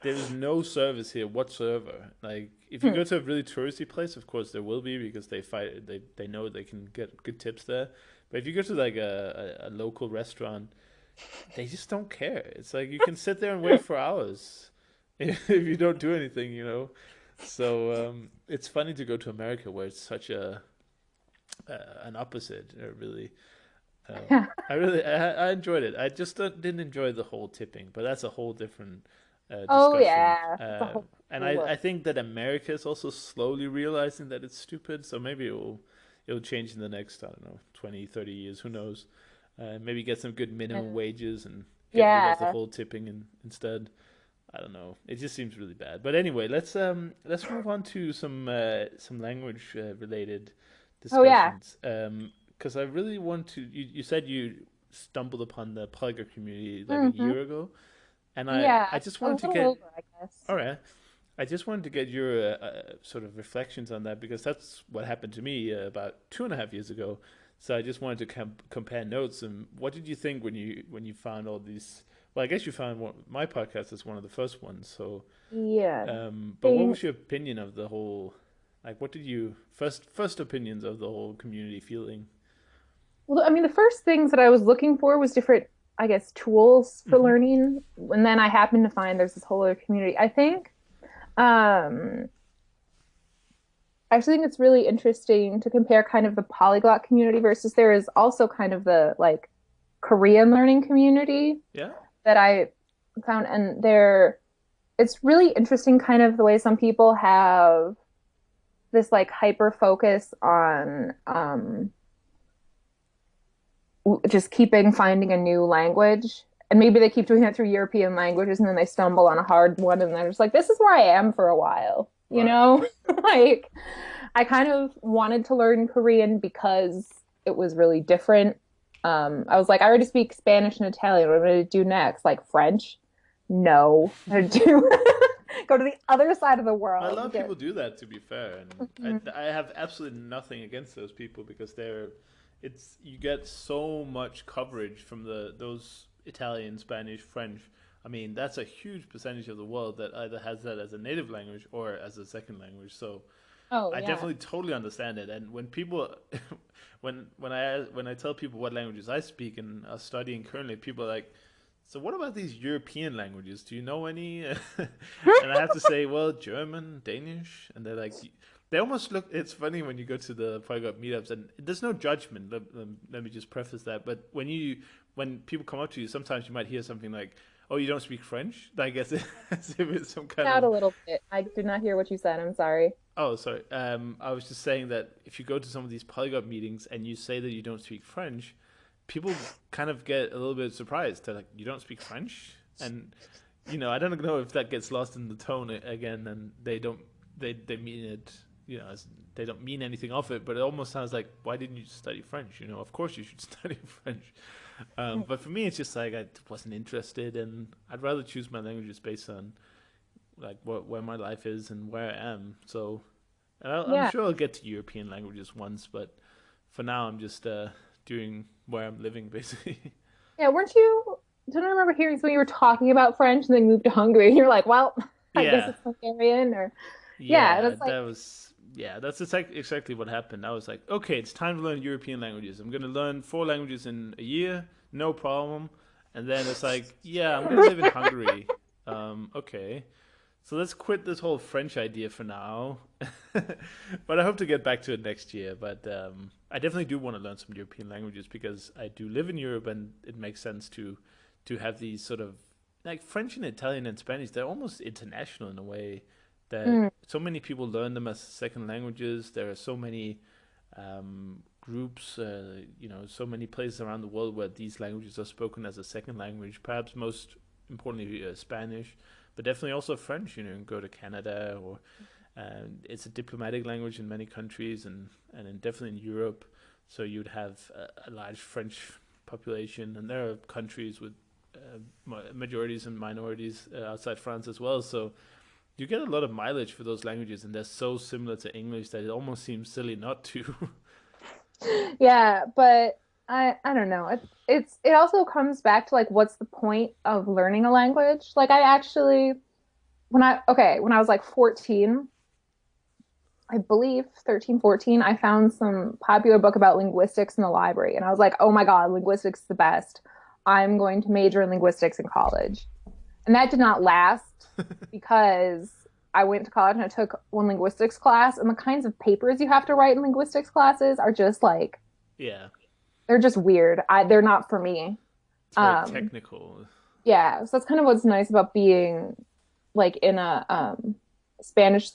there's no service here whatsoever. Like if you Hmm. go to a really touristy place, of course there will be because they know they can get good tips there. But if you go to like a local restaurant, they just don't care. It's like you can sit there and wait for hours if you don't do anything, you know. So it's funny to go to America where it's such a an opposite, really. I enjoyed it. I just didn't enjoy the whole tipping, but that's a whole different Oh discussion. yeah, it's a whole And look. I think that America is also slowly realizing that it's stupid. So maybe it'll change in the next, I don't know, 20, 30 years. Who knows? Maybe get some good minimum wages and get rid of the Yeah. whole tipping instead. I don't know. It just seems really bad. But anyway, let's move on to some language related Oh yeah. discussions. Because I really want to. You said you stumbled upon the polyglot community like a Hmm. year ago, and Yeah, I just a wanted to little get. over, I guess. All right. I just wanted to get your sort of reflections on that because that's what happened to me about 2.5 years ago. So I just wanted to compare notes. And what did you think when you found all these? Well, I guess you found my podcast as one of the first ones. So, Yeah. but what They, was your opinion of the whole? Like, what did you first opinions of the whole community feeling? well, I mean, the first things that I was looking for was different, I guess, tools for Mm-hmm. learning. And then I happened to find there's this whole other community. Um, I actually think it's really interesting to compare kind of the polyglot community versus there is also kind of the like Korean learning community Yeah. that I found, and it's really interesting kind of the way some people have this like hyper focus on just keeping finding a new language. And maybe they keep doing that through European languages and then they stumble on a hard one and they're just like, this is where I am for a while, you Right. know? Like, I kind of wanted to learn Korean because it was really different. I was like, I already speak Spanish and Italian. What am I going to do next? Like French? No. I'm gonna do go to the other side of the A world lot to of get. people do that, to be fair, and Mhm. I have absolutely nothing against those people because it's you get so much coverage from those Italian, Spanish, French. I mean, that's a huge percentage of the world that either has that as a native language or as a second language. So Oh I yeah. definitely totally understand it. And when people, when I tell people what languages I speak and are studying currently, people are like, "So what about these European languages? Do you know any?" And I have to say, well, German, Danish, and they're like, they almost look. It's funny when you go to the polyglot meetups, and there's no judgment. Let me just preface that. But when people come up to you, sometimes you might hear something like, "Oh, you don't speak French?" Like as if it's some kind Out of a little bit. I did not hear what you said. I'm sorry. Oh, sorry. I was just saying that if you go to some of these polyglot meetings and you say that you don't speak French, people kind of get a little bit surprised. They're like, "You don't speak French?" And I don't know if that gets lost in the tone again, and they mean it. They don't mean anything of it, but it almost sounds like, "Why didn't you study French?" Of course you should study French. But for me, it's just like I wasn't interested, and I'd rather choose my languages based on like where my life is and where I am. So I'm Yeah. sure I'll get to European languages once, but for now I'm just doing where I'm living basically. Yeah, weren't you? Don't I remember hearing something you were talking about French and then moved to Hungary and you're like, well, I guess Yeah, it's Hungarian or yeah, and yeah, it's like that's exactly what happened. I was like, okay, it's time to learn European languages. I'm gonna learn 4 languages in a year, no problem. And then it's like, yeah, I'm gonna live in Hungary. Okay. So let's quit this whole French idea for now. But I hope to get back to it next year. But I definitely do want to learn some European languages because I do live in Europe, and it makes sense to have these sort of like French and Italian and Spanish. They're almost international in a way that mm, so many people learn them as second languages. There are so many groups, so many places around the world where these languages are spoken as a second language. Perhaps most importantly, Spanish, but definitely also French. You can go to Canada, or it's a diplomatic language in many countries, and definitely in Europe. So you'd have a large French population, and there are countries with majorities and minorities outside France as well. So you get a lot of mileage for those languages, and they're so similar to English that it almost seems silly not to. Yeah, but I don't know. It also comes back to like what's the point of learning a language? Like I actually when I was like 14, I believe 13, 14, I found some popular book about linguistics in the library and I was like, "Oh my God, linguistics is the best. I'm going to major in linguistics in college." And that did not last because I went to college and I took one linguistics class and the kinds of papers you have to write in linguistics classes are just like Yeah, they're just weird. They're not for me. it's very Um, technical. yeah, so that's kind of what's nice about being like in a Spanish,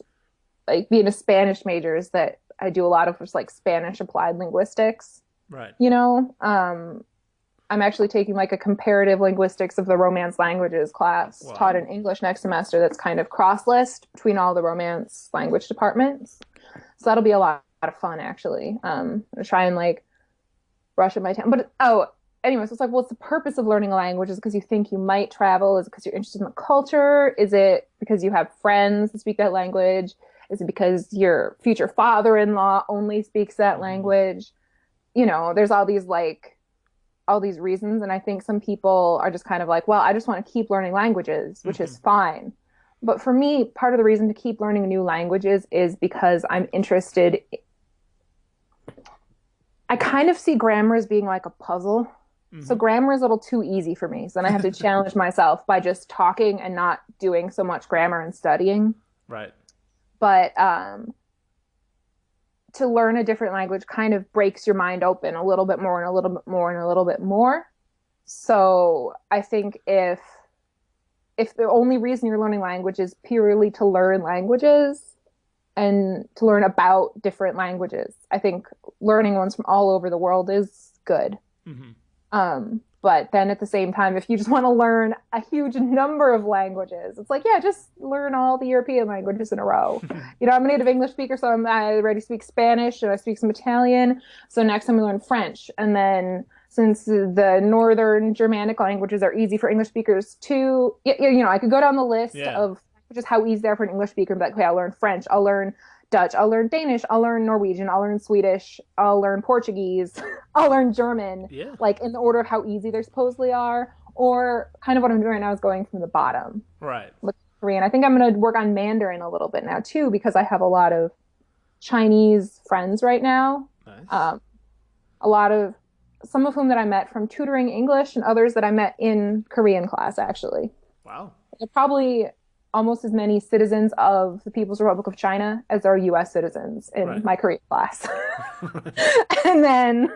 like being a Spanish major is that I do a lot of just like Spanish applied linguistics. Right. You know, I'm actually taking like a comparative linguistics of the Romance languages class taught Wow. in English next semester. That's kind of cross list between all the Romance language departments. So that'll be a lot of fun actually. I'm try and like brush up my time. But oh, anyway, so it's like, what's the purpose of learning a language? Is it because you think you might travel? Is it because you're interested in the culture? Is it because you have friends that speak that language? Is it because your future father-in-law only speaks that Hmm. language? There's all these reasons, and I think some people are just kind of like, well, I just want to keep learning languages, which Hmm. is fine. But for me, part of the reason to keep learning new languages is because I'm interested. I kind of see grammar as being like a puzzle. So Hmm. grammar is a little too easy for me. So then I have to challenge myself by just talking and not doing so much grammar and studying. Right. But to learn a different language kind of breaks your mind open a little bit more and a little bit more and a little bit more. So I think if the only reason you're learning language is purely to learn languages and to learn about different languages, I think learning ones from all over the world is good. Hmm. But then at the same time, if you just want to learn a huge number of languages, it's like, yeah, just learn all the European languages in a row. I'm a native English speaker, so I already speak Spanish and I speak some Italian. So next time we learn French. And then since the Northern Germanic languages are easy for English speakers too, I could go down the list Yeah. of just how easy they're for an English speaker and be like, okay, I'll learn French, I'll learn Dutch, I'll learn Danish, I'll learn Norwegian, I'll learn Swedish, I'll learn Portuguese, I'll learn German, Yeah. like in the order of how easy they supposedly are. Or kind of what I'm doing right now is going from the bottom Right. with Korean. I think I'm going to work on Mandarin a little bit now too, because I have a lot of Chinese friends right now. Nice. Um, a lot of some of whom that I met from tutoring English and others that I met in Korean class, actually. Wow. There are probably almost as many citizens of the People's Republic of China as there are US citizens in Right. my Korean class. And then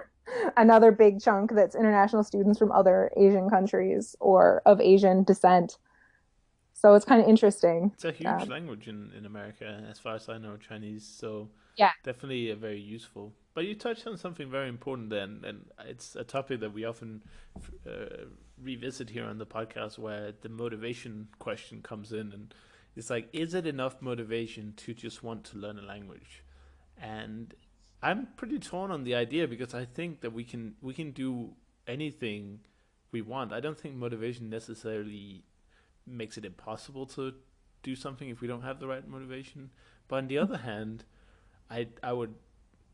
another big chunk that's international students from other Asian countries or of Asian descent. So it's kind of interesting. It's a huge Um, language in America, as far as I know, Chinese. So yeah, definitely very useful. But you touched on something very important then, and it's a topic that we often revisit here on the podcast, where the motivation question comes in, and it's like, is it enough motivation to just want to learn a language? And I'm pretty torn on the idea because I think that we can do anything we want. I don't think motivation necessarily makes it impossible to do something if we don't have the right motivation. But on the other hand, I would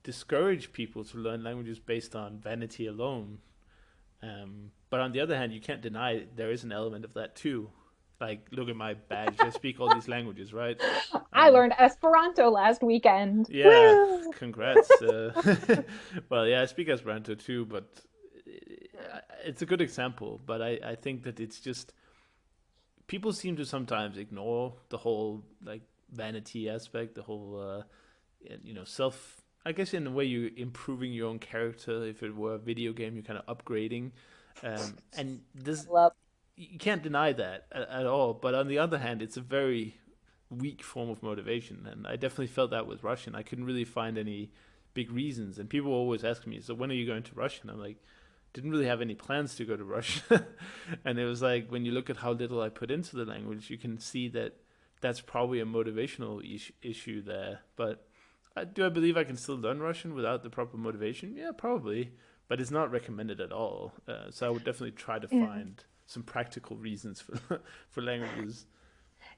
discourage people to learn languages based on vanity alone. But on the other hand, you can't deny there is an element of that too. Like, look at my badge. I speak all these languages, right? I Um, learned Esperanto last weekend. yeah, Woo! congrats. Well, yeah, I speak Esperanto too, but it's a good example. But I think that it's just people seem to sometimes ignore the whole like vanity aspect, the whole self. I guess in a way you're improving your own character. If it were a video game, you're kind of upgrading, and this Love. you can't deny that at all. But on the other hand, it's a very weak form of motivation, and I definitely felt that with Russian. I couldn't really find any big reasons, and people always ask me, "So when are you going to Russian?" I'm like, didn't really have any plans to go to Russia. And it was like when you look at how little I put into the language, you can see that that's probably a motivational issue there. But do I believe I can still learn Russian without the proper motivation? Yeah, probably. But it's not recommended at all. So I would definitely try to Yeah. find some practical reasons for for languages.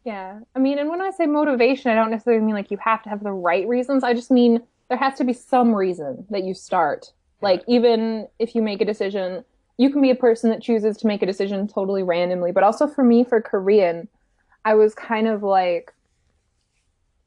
Yeah. I mean, and when I say motivation, I don't necessarily mean like you have to have the right reasons. I just mean there has to be some reason that you start. Like, Right. even if you make a decision, you can be a person that chooses to make a decision totally randomly. But also for me, for Korean, I was kind of like,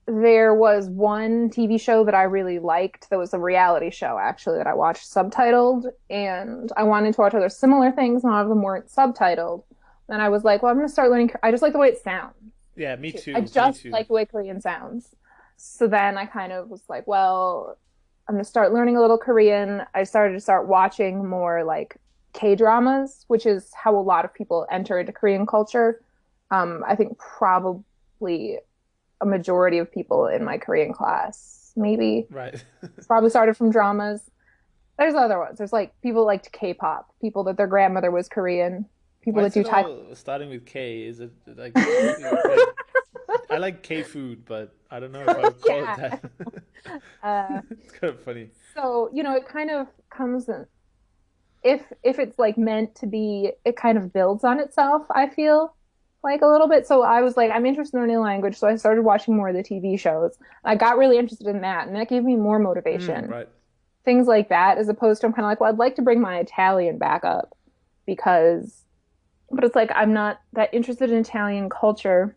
there was one TV show that I really liked that was a reality show, actually, that I watched subtitled. And I wanted to watch other similar things, and a lot of them weren't subtitled. And I was like, well, I'm going to start learning. I just like the way it sounds. Yeah, me I too. Me just too. like the way Korean sounds. So then I kind of was like, well, I'm gonna start learning a little Korean. I started to start watching more like K dramas, which is how a lot of people enter into Korean culture. I think probably a majority of people in my Korean class, maybe, Right. probably started from dramas. There's other ones. There's like people liked K-pop, people that their grandmother was Korean, people Why that is do it Thai. all starting with K? Is it like I like K food, but I don't know if I would call it Yeah. that. Uh, It's kind of funny. so, it kind of comes in, if it's like meant to be, it kind of builds on itself, I feel like a little bit. So I was like, I'm interested in learning a language, so I started watching more of the TV shows. I got really interested in that, and that gave me more Mm, motivation. right. Things like that, as opposed to I'm kind of like, well, I'd like to bring my Italian back up because, but it's like I'm not that interested in Italian culture.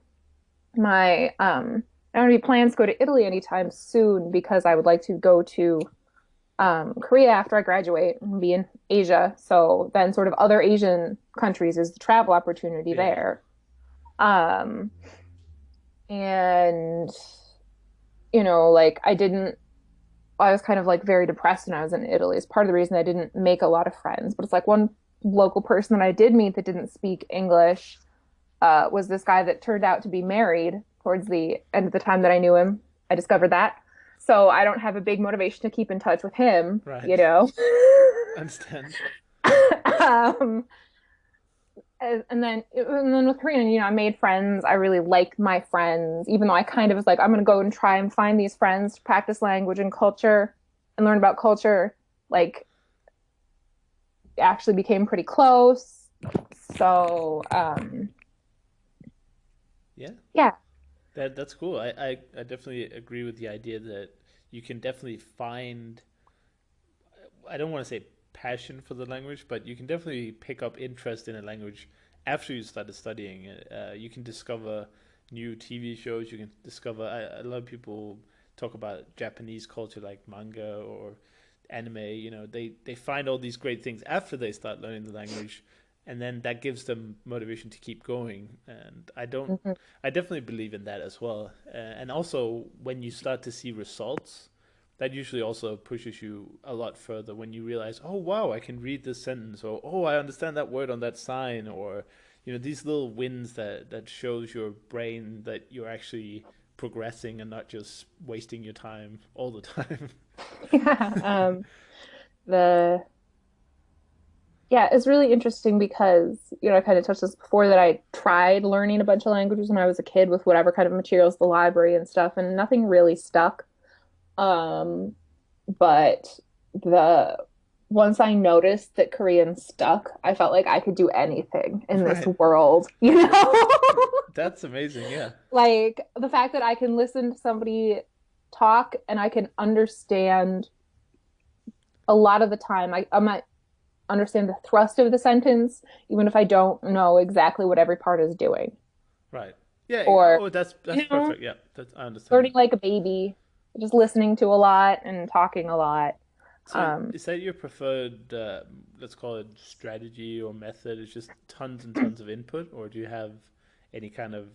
My I don't have any plans to go to Italy anytime soon because I would like to go to Korea after I graduate and be in Asia. So then, sort of other Asian countries is the travel opportunity Yeah. there. Um, and like I was kind of like very depressed when I was in Italy. It's part of the reason I didn't make a lot of friends. But it's like one local person that I did meet that didn't speak English was this guy that turned out to be married towards the end of the time that I knew him. I discovered that. So I don't have a big motivation to keep in touch with him, Right. you know. Understand. um, and then with Korean, I made friends. I really liked my friends, even though I kind of was like, I'm gonna go and try and find these friends to practice language and culture and learn about culture. Like, actually became pretty close. So, Yeah. yeah. That's cool. I definitely agree with the idea that you can definitely find, I don't want to say passion for the language, but you can definitely pick up interest in a language after you started studying it. You can discover new TV shows. You can discover. A lot of people talk about Japanese culture, like manga or anime. They find all these great things after they start learning the language, and then that gives them motivation to keep going. And Mhm. I definitely believe in that as well. And also, when you start to see results, that usually also pushes you a lot further when you realize, oh wow, I can read this sentence, or oh, I understand that word on that sign, or these little wins that shows your brain that you're actually progressing and not just wasting your time all the time. Yeah. The Yeah, it's really interesting because, I kind of touched this before that I tried learning a bunch of languages when I was a kid with whatever kind of materials, the library and stuff, and nothing really stuck. Um, but the once I noticed that Korean stuck, I felt like I could do anything in this Right. world, That's amazing. Yeah. Like the fact that I can listen to somebody talk and I can understand a lot of the time. I might understand the thrust of the sentence, even if I don't know exactly what every part is doing. Right. Yeah. Or, Oh, that's you know, perfect. Yeah. I understand learning that. like a baby, just listening to a lot and talking a lot. So Um, is that your preferred, let's call it strategy or method? It's just tons and tons of input, or do you have any kind of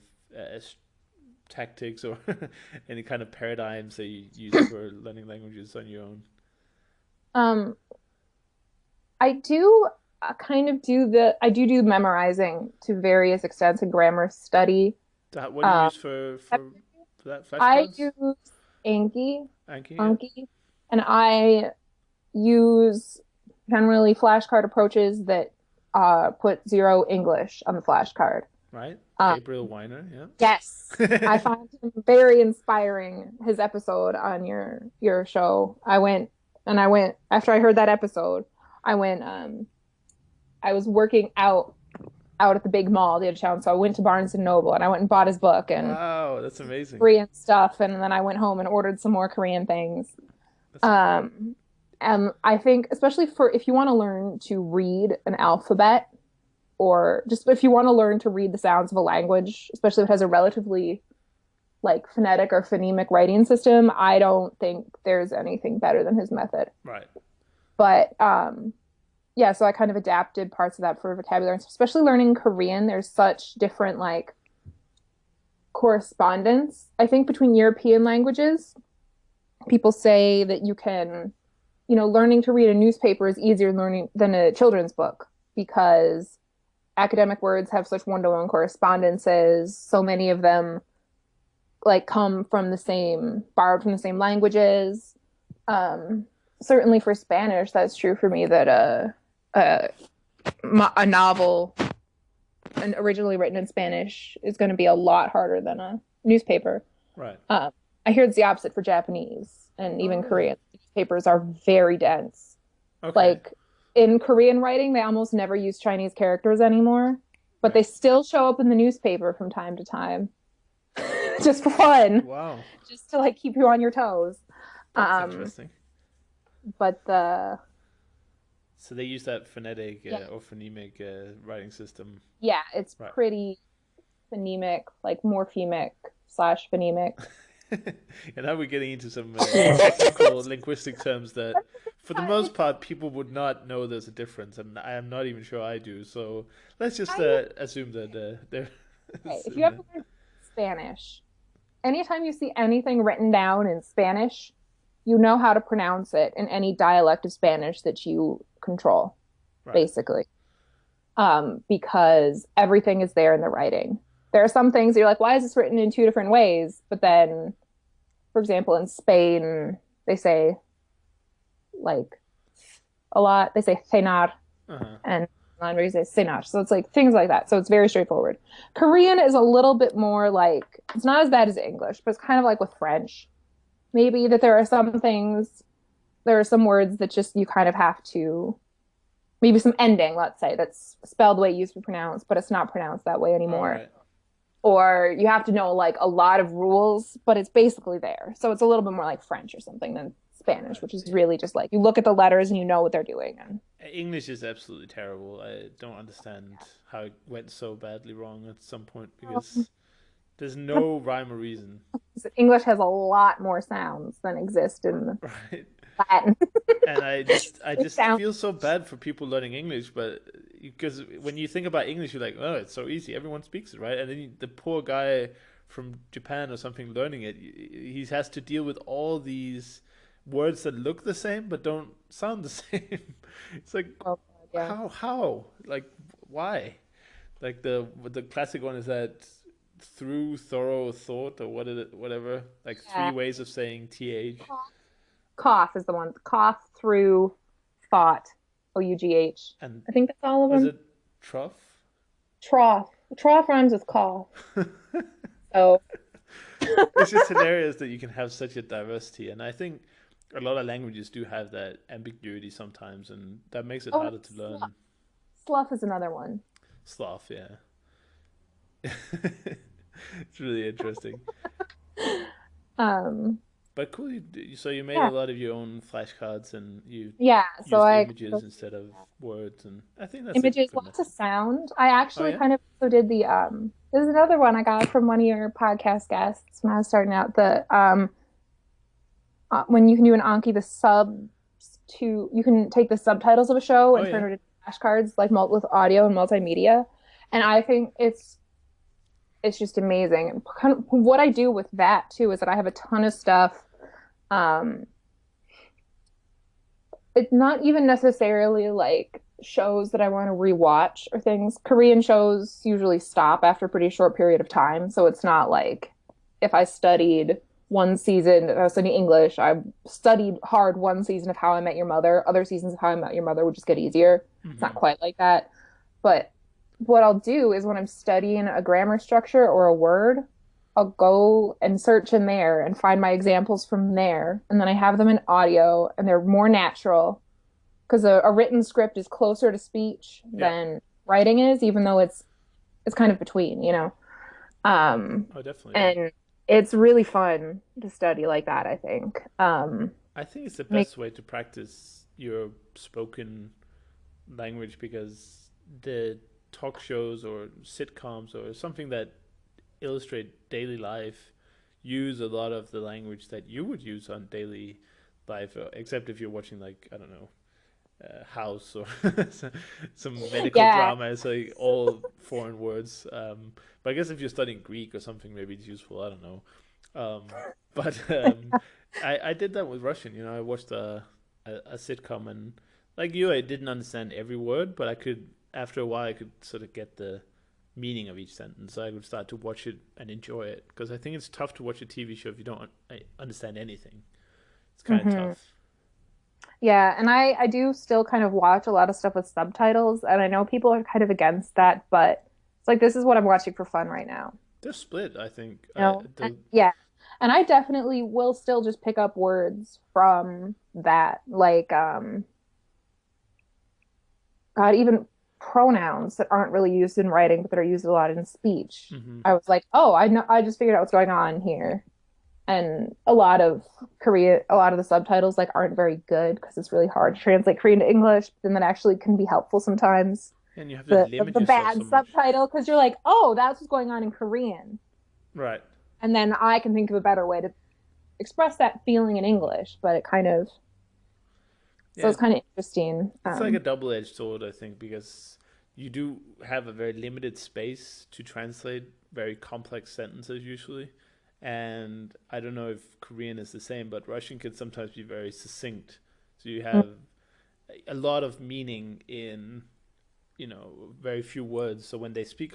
tactics or any kind of paradigms that you use for learning languages on your own? um, I do kind of do memorizing to various extents and grammar study. So what do you Um, use for that I flashcards? use Anki, Anki, yeah. Anki, and I use generally flashcard approaches that put zero English on the flashcard. Right. Um, Gabriel Weiner, yes, I yeah. find him very inspiring. His episode on your show. I went after I heard that episode. I went. I was working out at the big mall the other town, so I went to Barnes and Noble and I went and bought his book and Wow, that's amazing. Korean stuff, and then I went home and ordered some more Korean things. That's Um, and I think, especially for if you want to learn to read an alphabet, or just if you want to learn to read the sounds of a language, especially if it has a relatively like phonetic or phonemic writing system, I don't think there's anything better than his method. right. But yeah, so I kind of adapted parts of that for vocabulary, especially learning Korean. There's such different like correspondence, I think, between European languages. People say that learning to read a newspaper is easier than learning than a children's book because academic words have such one-to-one correspondences. So many of them like borrowed from the same languages. Um, Certainly for Spanish, that's true for me that a, a novel and originally written in Spanish is going to be a lot harder than a newspaper. Right. I hear it's the opposite for Japanese and Oh, even really? Korean. Newspapers are very dense. Okay. Like in Korean writing, they almost never use Chinese characters anymore, but Right. they still show up in the newspaper from time to time, just for fun, Wow. just to like keep you on your toes. That's Um, interesting. but the So they use that phonetic Yeah, or phonemic writing system. yeah, it's Right. pretty phonemic, like morphemic slash phonemic. And now we're getting into some technical linguistic terms that, for the most part, people would not know there's a difference, and I am not even sure I do. So let's just Kind of. assume that there Okay, if assume you ever that. learn Spanish, anytime you see anything written down in Spanish, you know how to pronounce it in any dialect of Spanish that you control, Right. basically. Because everything is there in the writing. There are some things you're like, why is this written in two different ways? But then, for example, in Spain, they say like a lot. They say cenar, Uh-huh. and non say cenar. So it's like things like that. So it's very straightforward. Korean is a little bit more like it's not as bad as English, but it's kind of like with French. Maybe that there are some words that just you kind of have to maybe some ending, let's say, that's spelled the way it used to be pronounced, but it's not pronounced that way All anymore. right. Or you have to know like a lot of rules, but it's basically there. So it's a little bit more like French or something than Spanish, Right. which is really just like you look at the letters and you know what they're doing. And English is absolutely terrible. I don't understand how it went so badly wrong at some point because there's no rhyme or reason. English has a lot more sounds than exist in Right. Latin. And I just Sound. feel so bad for people learning English, but because when you think about English, you're like, oh, it's so easy. Everyone speaks it, right? And then the poor guy from Japan or something learning it, he has to deal with all these words that look the same but don't sound the same. It's like, Oh, yeah. how? Like, why? Like the classic one is that through thorough thought or what is it, whatever. Like three Yeah. ways of saying th. Cough is the one. Cough through thought. OUGH. And I think that's all of is them. it trough? Trough. Trough rhymes with cough. So It's just hilarious that you can have such a diversity, and I think a lot of languages do have that ambiguity sometimes, and that makes it oh, harder to learn. slough is another one. Sloth, yeah. It's really interesting. Um, But cool, so you made a yeah, lot of your own flashcards and you yeah. So used I images instead of words, and I think that's a images, good lots of method. sound. I Oh actually yeah? kind of also did the there's another one I got from one of your podcast guests when I was starting out. The when you can do an Anki, the subs to you can take the subtitles of a show Oh and turn yeah? it into flashcards like with audio and multimedia. And I think it's just amazing. And kind of what I do with that too is that I have a ton of stuff. Um, it's not even necessarily like shows that I want to rewatch or things. Korean shows usually stop after a pretty short period of time, so it's not like if I studied one season, if I was studying English, I studied hard one season of How I Met Your Mother. Other seasons of How I Met Your Mother would just get easier. It's not Hmm. quite like that. But what I'll do is when I'm studying a grammar structure or a word, I'll go and search in there and find my examples from there. And then I have them in audio and they're more natural because a written script is closer to speech Yeah. than writing is, even though it's kind of between, you know. Um, Oh, definitely, yeah. and it's really fun to study like that, I think. I think it's the Make best way to practice your spoken language because the talk shows or sitcoms or something that illustrate daily life use a lot of the language that you would use on daily life, except if you're watching like I don't know, House or some medical yeah. drama. It's like all foreign words. But I guess if you're studying Greek or something, maybe it's useful. I don't know. But I did that with Russian. You know, I watched a sitcom and like you, I didn't understand every word, but I could after a while I could sort of get the meaning of each sentence. So I would start to watch it and enjoy it because I think it's tough to watch a TV show if you don't understand anything. It's kind of hmm tough. Yeah, and I do still kind of watch a lot of stuff with subtitles, and I know people are kind of against that, but it's like this is what I'm watching for fun right now. They're split. I think. You know? Yeah. And I definitely will still just pick up words from that. Like God, even pronouns that aren't really used in writing, but that are used a lot in speech. Hmm. I was like, oh, I know, I just figured out what's going on here. And a lot of a lot of the subtitles like aren't very good because it's really hard to translate Korean to English, but then that actually can be helpful sometimes. And you have to limit The yourself so bad much. subtitle because you're like, oh, that's what's going on in Korean. Right. And then I can think of a better way to express that feeling in English, but it kind of so Yeah, it's kind of interesting. it's like a double-edged sword, I think, because you do have a very limited space to translate very complex sentences usually. And I don't know if Korean is the same, but Russian can sometimes be very succinct. So you have a lot of meaning in, very few words. So when they speak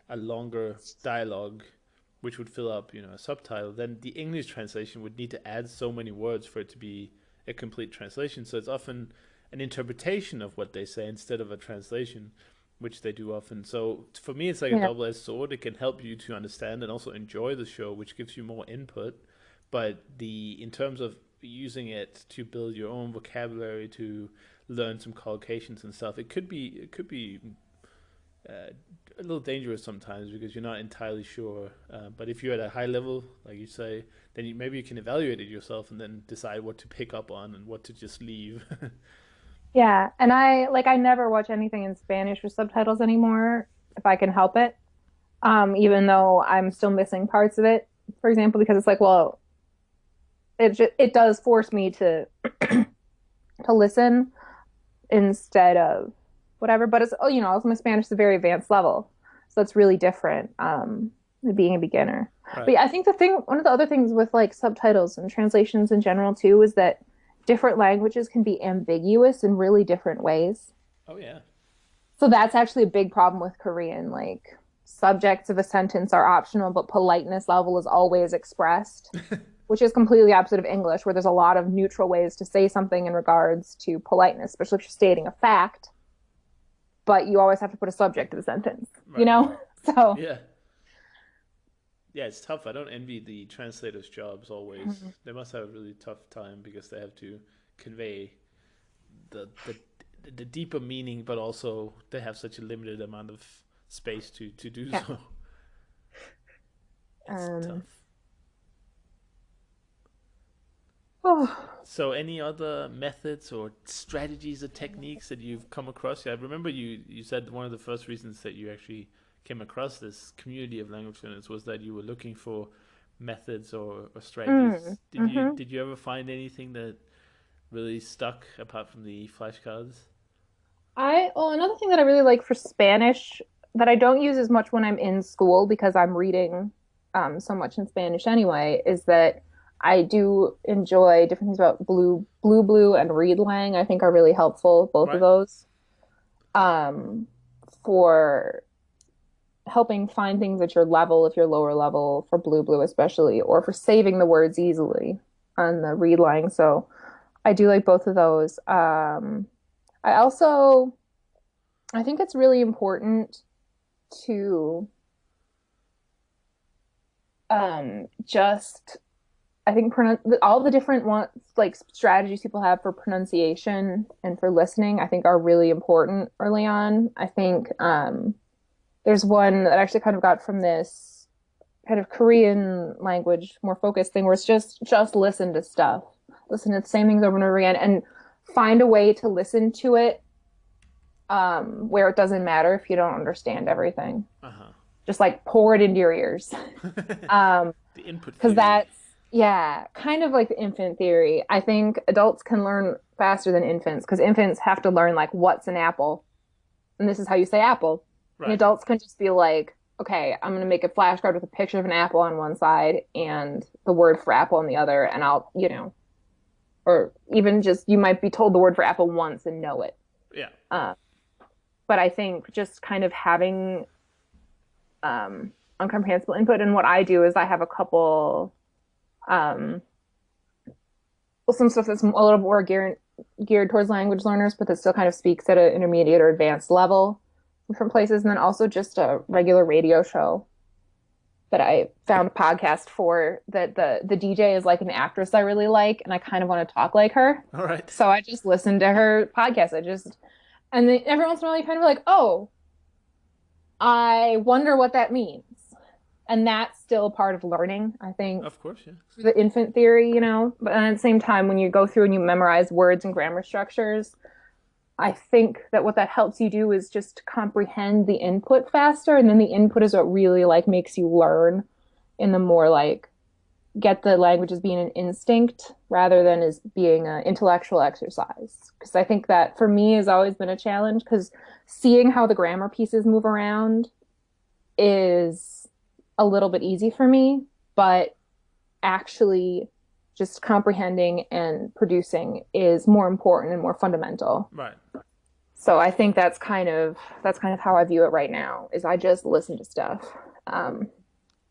a longer dialogue, which would fill up, a subtitle, then the English translation would need to add so many words for it to be a complete translation. So it's often an interpretation of what they say instead of a translation, which they do often. So for me, it's like a Yeah. double-edged sword. It can help you to understand and also enjoy the show, which gives you more input. But the in terms of using it to build your own vocabulary, to learn some collocations and stuff, it could be uh, a little dangerous sometimes because you're not entirely sure. But if you're at a high level, like you say, then maybe you can evaluate it yourself and then decide what to pick up on and what to just leave. Yeah, and I never watch anything in Spanish with subtitles anymore if I can help it. Even though I'm still missing parts of it, for example, because it's like, well, it does force me to listen instead of whatever. But it's also my Spanish is a very advanced level, so it's really different. Being a beginner. But Right. yeah, I think one of the other things with like subtitles and translations in general too is that different languages can be ambiguous in really different ways. Oh yeah. So that's actually a big problem with Korean. Like subjects of a sentence are optional, but politeness level is always expressed, which is completely opposite of English, where there's a lot of neutral ways to say something in regards to politeness, especially if you're stating a fact, but you always have to put a subject to the sentence, you Right. know? So, Yeah. Yeah, it's tough. I don't envy the translators' jobs always. mhm. They must have a really tough time because they have to convey the the the deeper meaning, but also they have such a limited amount of space to do Yeah. so. It's Um, tough. oh, So, any other methods or strategies or techniques that you've come across? Yeah, I remember you said one of the first reasons that you actually came across this community of language learners was that you were looking for methods or mm, strategies. Did you hmm did you ever find anything that really stuck apart from the flashcards? Another thing that I really like for Spanish that I don't use as much when I'm in school because I'm reading so much in Spanish anyway is that I do enjoy different things about blue, and read lang. I think are really helpful, both of Right. those, um, for helping find things at your level if you're lower level for blue especially, or for saving the words easily on the read lang. So I do like both of those. I also I think it's really important to just I think all the different ones like strategies people have for pronunciation and for listening I think are really important early on. I think there's one that I actually kind of got from this kind of Korean language more focused thing where it's just listen to stuff. listen to the same things over and over again, and find a way to listen to it where it doesn't matter if you don't understand everything. Uh-huh. Just like pour it into your ears. Um, The input because theory. that's, yeah, kind of like the infant theory. I think adults can learn faster than infants because infants have to learn like what's an apple, and this is how you say apple. And Right. adults can just be like, okay, I'm gonna make a flashcard with a picture of an apple on one side and the word for apple on the other, and I'll, or even just you might be told the word for apple once and know it. Yeah. Uh, but I think just kind of having um, incomprehensible input, and what I do is I have a couple, um, well, some stuff that's a little more geared towards language learners, but that still kind of speaks at an intermediate or advanced level in different places, and then also just a regular radio show that I found a podcast for that the DJ is like an actress I really like, and I kind of want to talk like her. All right. So I just listen to her podcast. And then every once in a while you kind of like, oh, I wonder what that means. And that's still part of learning, I think, Of course, yeah. through the infant theory, But at the same time, when you go through and you memorize words and grammar structures, I think that what that helps you do is just comprehend the input faster. And then the input is what really like makes you learn in the more like get the language as being an instinct rather than as being an intellectual exercise. Because I think that for me has always been a challenge because seeing how the grammar pieces move around is a little bit easy for me, but actually just comprehending and producing is more important and more fundamental. Right. So I think that's kind of how I view it right now is I just listen to stuff. Um,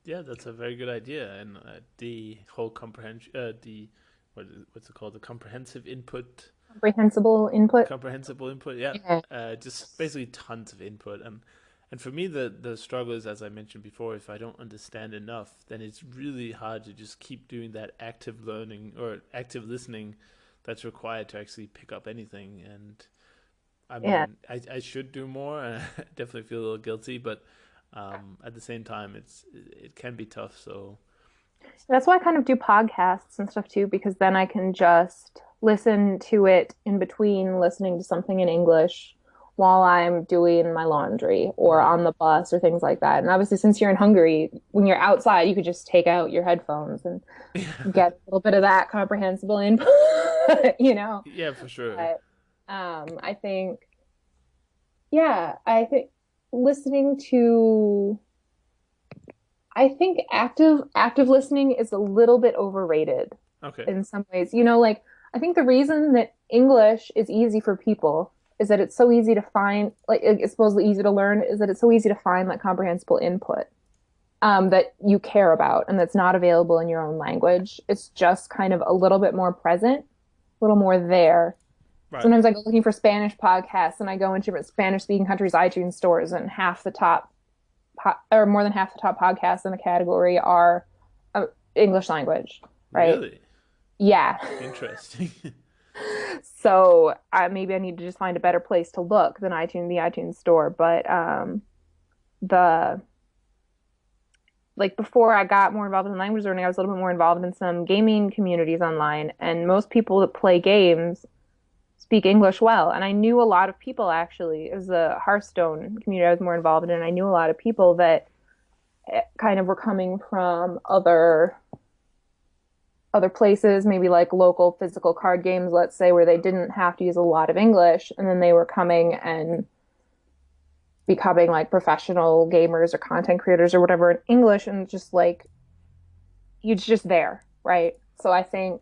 Yeah, that's a very good idea. And the whole comprehension, what's it called? The comprehensive input, Comprehensible input. comprehensible input. Yeah, Yeah. just basically tons of input. And for me, the struggle is, as I mentioned before, if I don't understand enough, then it's really hard to just keep doing that active learning or active listening that's required to actually pick up anything. And I Yeah. mean, I should do more. I definitely feel a little guilty, but at the same time, it can be tough. So That's why I kind of do podcasts and stuff too, because then I can just listen to it in between listening to something in English while I'm doing my laundry or right, on the bus or things like that. And obviously, since you're in Hungary, when you're outside, you could just take out your headphones and get a little bit of that comprehensible input, you know. yeah, for sure. But I think, yeah, I think listening to I think active listening is a little bit overrated Okay, in some ways. Like I think the reason that English is easy for people is that it's so easy to find, like it's supposedly easy to learn, is that it's so easy to find like comprehensible input that you care about and that's not available in your own language. It's just kind of a little bit more present, a little more there. right, Sometimes I go looking for Spanish podcasts and I go into different Spanish speaking countries' iTunes stores and or more than half the top podcasts in the category are English language, right? really Yeah. interesting. So maybe I need to just find a better place to look than the iTunes store. But the like before I got more involved in language learning, I was a little bit more involved in some gaming communities online, and most people that play games speak English well. And I knew a lot of people actually. It was a Hearthstone community I was more involved in, and I knew a lot of people that kind of were coming from other places, maybe like local physical card games, let's say, where they didn't have to use a lot of English, and then they were coming and becoming like professional gamers or content creators or whatever in English, and just like it's just there, right? So I think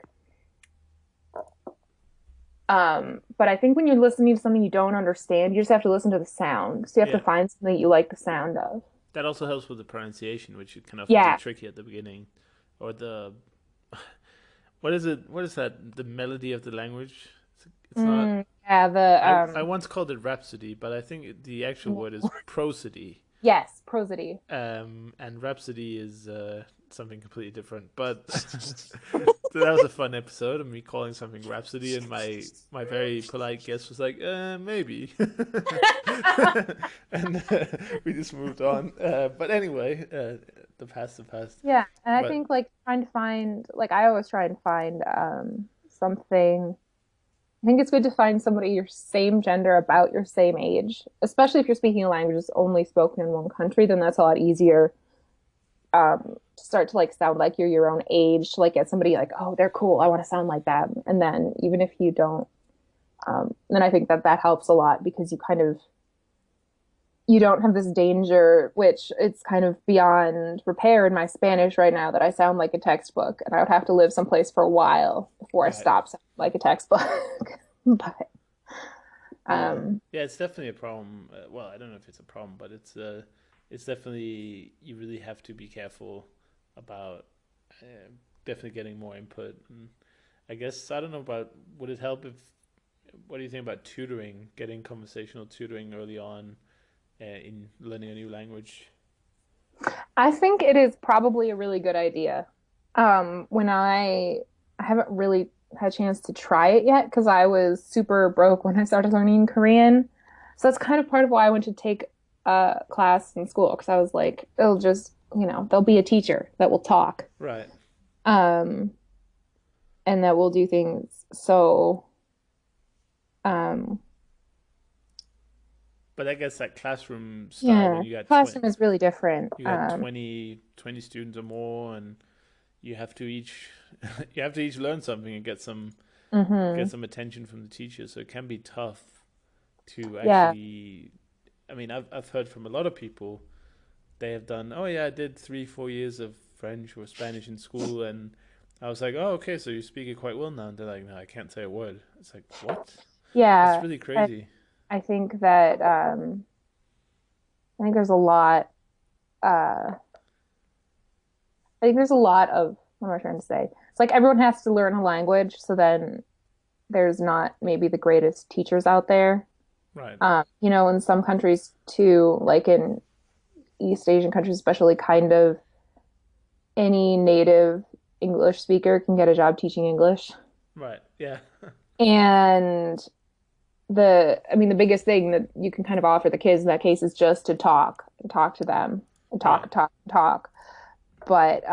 but I think when you're listening to something you don't understand, you just have to listen to the sound. So you have to Yeah, find something that you like the sound of. that also helps with the pronunciation, which can often be Yeah. tricky at the beginning, or the what is it? What is that? The melody of the language. It's not. Yeah, I once called it rhapsody, but I think the actual word is prosody. yes, prosody. And Rhapsody is something completely different. But so that was a fun episode of me calling something Rhapsody, and my very polite guest was like, maybe. And we just moved on. But anyway, the past, the past. Yeah, and I But think like trying to find like I always try and find something, I think it's good to find somebody your same gender about your same age, especially if you're speaking a language that's only spoken in one country, then that's a lot easier to start to like sound like you're your own age, to like get somebody like, oh, they're cool, I want to sound like them. And then even if you don't, then I think that that helps a lot because you don't have this danger, which it's kind of beyond repair in my Spanish right now, that I sound like a textbook and I would have to live someplace for a while before I Right. stop sounding like a textbook. But Yeah. um, Yeah, it's definitely a problem. Well, I don't know if it's a problem, but it's definitely you really have to be careful about definitely getting more input. And I guess I don't know about would it help if what do you think about tutoring, getting conversational tutoring early on in learning a new language? I think it is probably a really good idea. When I haven't really had a chance to try it yet because I was super broke when I started learning Korean. So that's kind of part of why I went to take a class in school because I was like, it'll just, there'll be a teacher that will talk, Right. um, and that will do things. So, um, But I guess that classroom style when yeah, you got 20, classroom is really different. you got 20 students or more and you have to each you have to each learn something and get Mhm. some attention from the teacher. So it can be tough to Yeah. actually. I mean, I've heard from a lot of people they have done. Oh yeah, I did 3 4 years of French or Spanish in school, and I was like, oh okay, so you speak it quite well now. And they're like, no, I can't say a word. It's like what? That's Yeah. really I, crazy. I think that I think there's a lot uh I think there's a lot of what am I trying to say? It's like everyone has to learn a language, so then there's not maybe the greatest teachers out there. Right. In some countries too, like in East Asian countries especially, kind of any native English speaker can get a job teaching English. Right. Yeah. And the biggest thing that you can kind of offer the kids in that case is just to talk and talk to them and Right. talk, talk, talk. But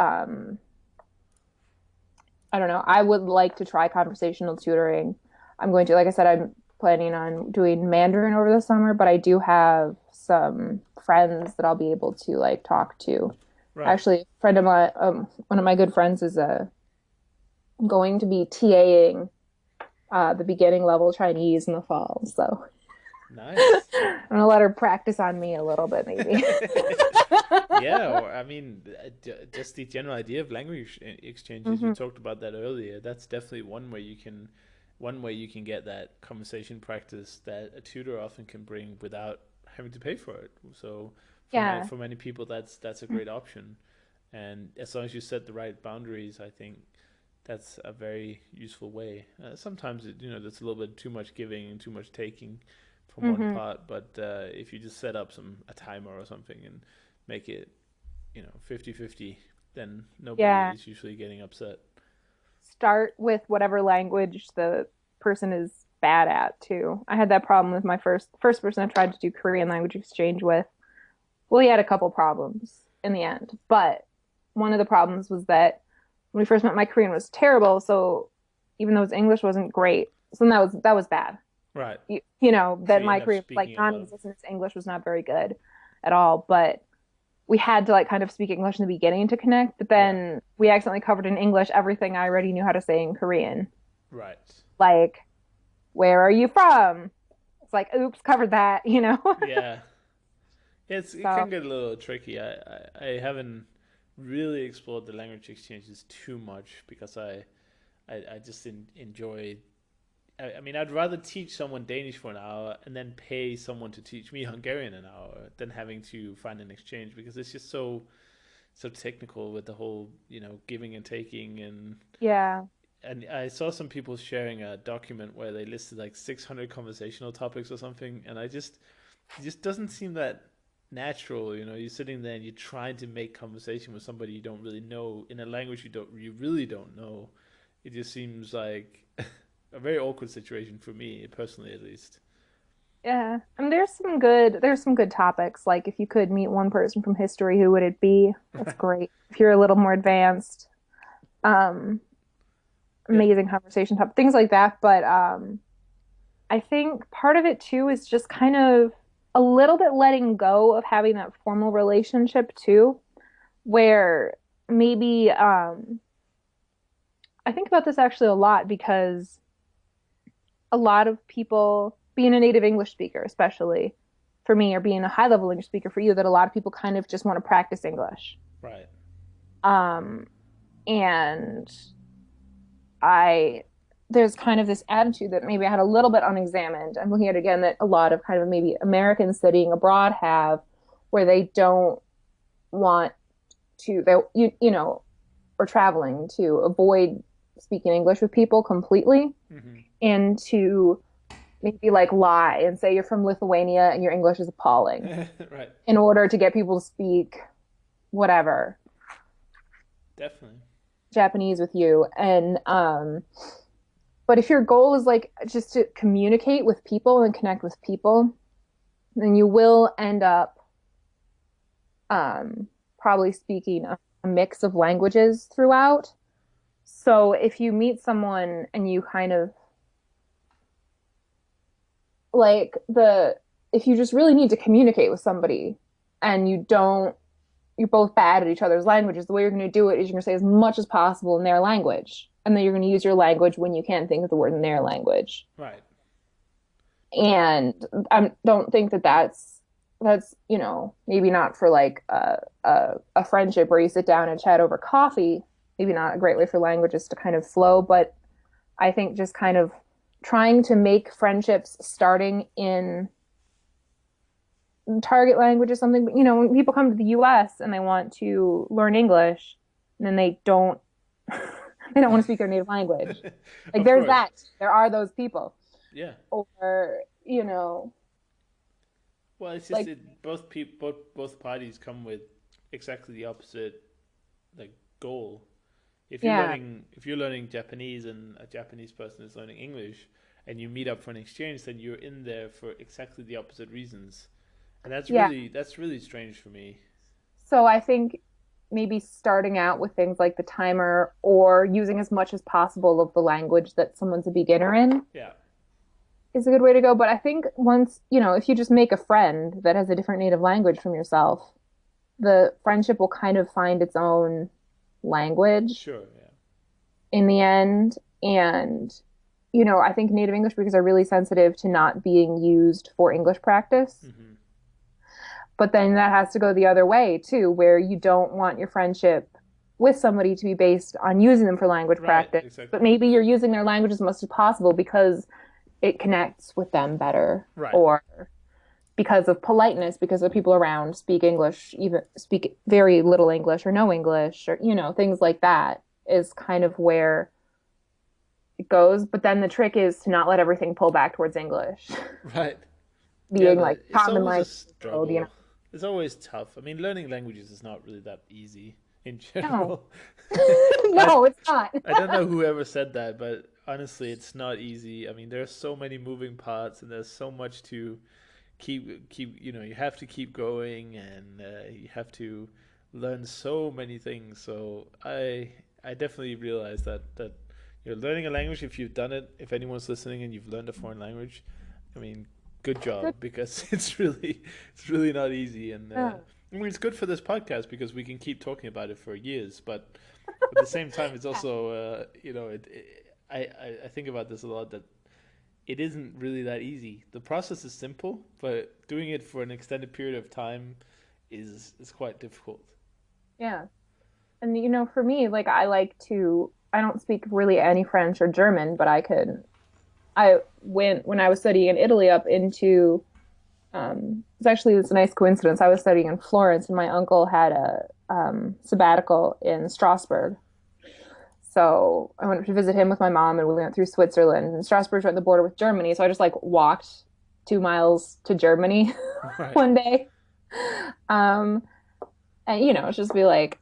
I don't know. I would like to try conversational tutoring. I'm going to, like I said, I'm planning on doing Mandarin over the summer, but I do have some friends that I'll be able to like talk to. Right. Actually, a friend of mine, one of my good friends is going to be TAing the beginning level Chinese in the fall. So Nice. I'm gonna let her practice on me a little bit, maybe. Yeah, or I mean, just the general idea of language exchanges. You Hmm. talked about that earlier. That's definitely one way you can get that conversation practice that a tutor often can bring without having to pay for it. So Yeah. for many people, that's a great option. And as long as you set the right boundaries, I think that's a very useful way. Sometimes there's a little bit too much giving and too much taking from one Hmm. part, but if you just set up a timer or something and make it 50-50, then nobody Yeah. is usually getting upset. Start with whatever language the person is bad at too. I had that problem with my first person I tried to do Korean language exchange with. Well, he had a couple problems in the end, but one of the problems was that when we first met, my Korean was terrible. So even though his English wasn't great, so that was bad. Right. So That you end my up Korean was like speaking a lot of. non-existent. His English was not very good at all, but we had to like kind of speak English in the beginning to connect, but Yeah. then we accidentally covered in English everything I already knew how to say in Korean. Right. Like, where are you from? It's like, oops, covered that. Yeah. It So, can get a little tricky. I haven't really explored the language exchanges too much because I just enjoy. I mean, I'd rather teach someone Danish for an hour and then pay someone to teach me Hungarian an hour than having to find an exchange because it's just so technical with the whole giving and taking yeah. and I saw some people sharing a document where they listed like 600 conversational topics or something, and it just doesn't seem that natural. You're sitting there and you're trying to make conversation with somebody you don't really know in a language you really don't know. It just seems like a very awkward situation for me personally, at least. Yeah. I mean, there's some good topics. Like if you could meet one person from history, who would it be? That's great. If you're a little more advanced. Um, Yeah. amazing conversation topic, things like that. But I think part of it too is just kind of a little bit letting go of having that formal relationship too, where maybe I think about this actually a lot because a lot of people, being a native English speaker, especially for me, or being a high level English speaker for you, that a lot of people kind of just want to practice English. Right. Um, and I, there's kind of this attitude that maybe I had a little bit unexamined. I'm looking at it again that a lot of kind of maybe Americans studying abroad have, where they don't want to, they, or traveling to avoid speaking English with people completely Hmm. and to maybe like lie and say you're from Lithuania and your English is appalling Right. in order to get people to speak whatever Definitely. Japanese with you. And but if your goal is like just to communicate with people and connect with people, then you will end up probably speaking a mix of languages throughout. So if you meet someone and you kind of like the if you just really need to communicate with somebody and you're both bad at each other's languages, the way you're going to do it is you're going to say as much as possible in their language. And then you're going to use your language when you can't think of the word in their language. Right. And I don't think that that's maybe not for like a friendship where you sit down and chat over coffee, maybe not a great way for languages to kind of flow, but I think just kind of trying to make friendships starting in target language or something. But, when people come to the US and they want to learn English, and then they don't they don't want to speak their native language. Like Of there's course. that. There are those people. Yeah. Or, Well, it's just like that both people, both parties come with exactly the opposite like goal. yeah. If you're learning Japanese and a Japanese person is learning English, and you meet up for an exchange, then you're in there for exactly the opposite reasons, and Yeah. that's really strange for me. So I think maybe starting out with things like the timer or using as much as possible of the language that someone's a beginner in Yeah. is a good way to go. But I think once, if you just make a friend that has a different native language from yourself, the friendship will kind of find its own language Sure. Yeah. in the end. And, I think native English speakers are really sensitive to not being used for English practice. Hmm. But then that has to go the other way too, where you don't want your friendship with somebody to be based on using them for language Right. practice. But Exactly. maybe you're using their language as much as possible because it connects with them better Right. or because of politeness, because the people around speak English, even speak very little English or no English or, things like that is kind of where it goes. But then the trick is to not let everything pull back towards English, Right. Yeah. being like It's common always a language, struggle. It's always tough. I mean, learning languages is not really that easy in No, general. I no, it's not. I don't know whoever said that, but honestly, it's not easy. I mean, there are so many moving parts, and there's so much to keep. You have to keep going, and you have to learn so many things. So I definitely realize that you're learning a language. If you've done it, if anyone's listening and you've learned a foreign language, I mean, good job Good. because it's really not easy, and Yeah. I mean, it's good for this podcast because we can keep talking about it for years, but at the same time, it's also, I think about this a lot that it isn't really that easy. The process is simple, but doing it for an extended period of time is quite difficult. Yeah. And for me, like I don't speak really any French or German, but I went when I was studying in Italy up into it's actually this nice coincidence. I was studying in Florence and my uncle had a sabbatical in Strasbourg. So I went to visit him with my mom and we went through Switzerland and Strasbourg's right at the border with Germany. So I just like walked 2 miles to Germany Right. one day. Um, and it's just be like,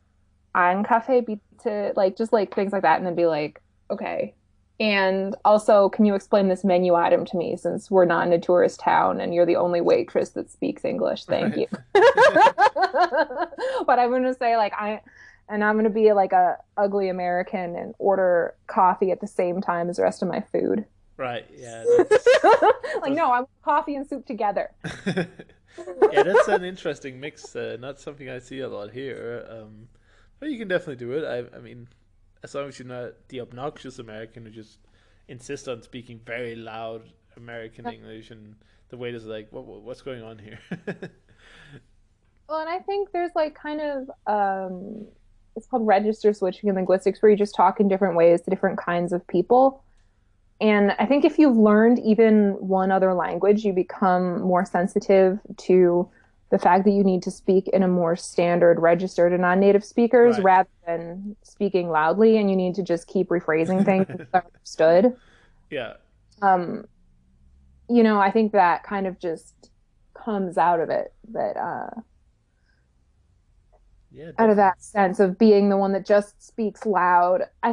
I'm cafe bitte, like just like things like that, and then be like, okay. And also, can you explain this menu item to me since we're not in a tourist town and you're the only waitress that speaks English? Thank Right. you. But I'm gonna say like and I'm gonna be like a ugly American and order coffee at the same time as the rest of my food. Right. Yeah. That's Like, that's no, I want coffee and soup together. yeah. That's an interesting mix. Not something I see a lot here. But you can definitely do it. I mean, as long as you're not the obnoxious American who just insists on speaking very loud American English and the waiter's like, what's going on here? Well, and I think there's like kind of it's called register switching in linguistics, where you just talk in different ways to different kinds of people. And I think if you've learned even one other language, you become more sensitive to the fact that you need to speak in a more standard register to non-native speakers Right. rather than speaking loudly, and you need to just keep rephrasing things until they're understood. Yeah. Um, I think that kind of just comes out of it, that Yeah, out of definitely. that sense of being the one that just speaks loud. I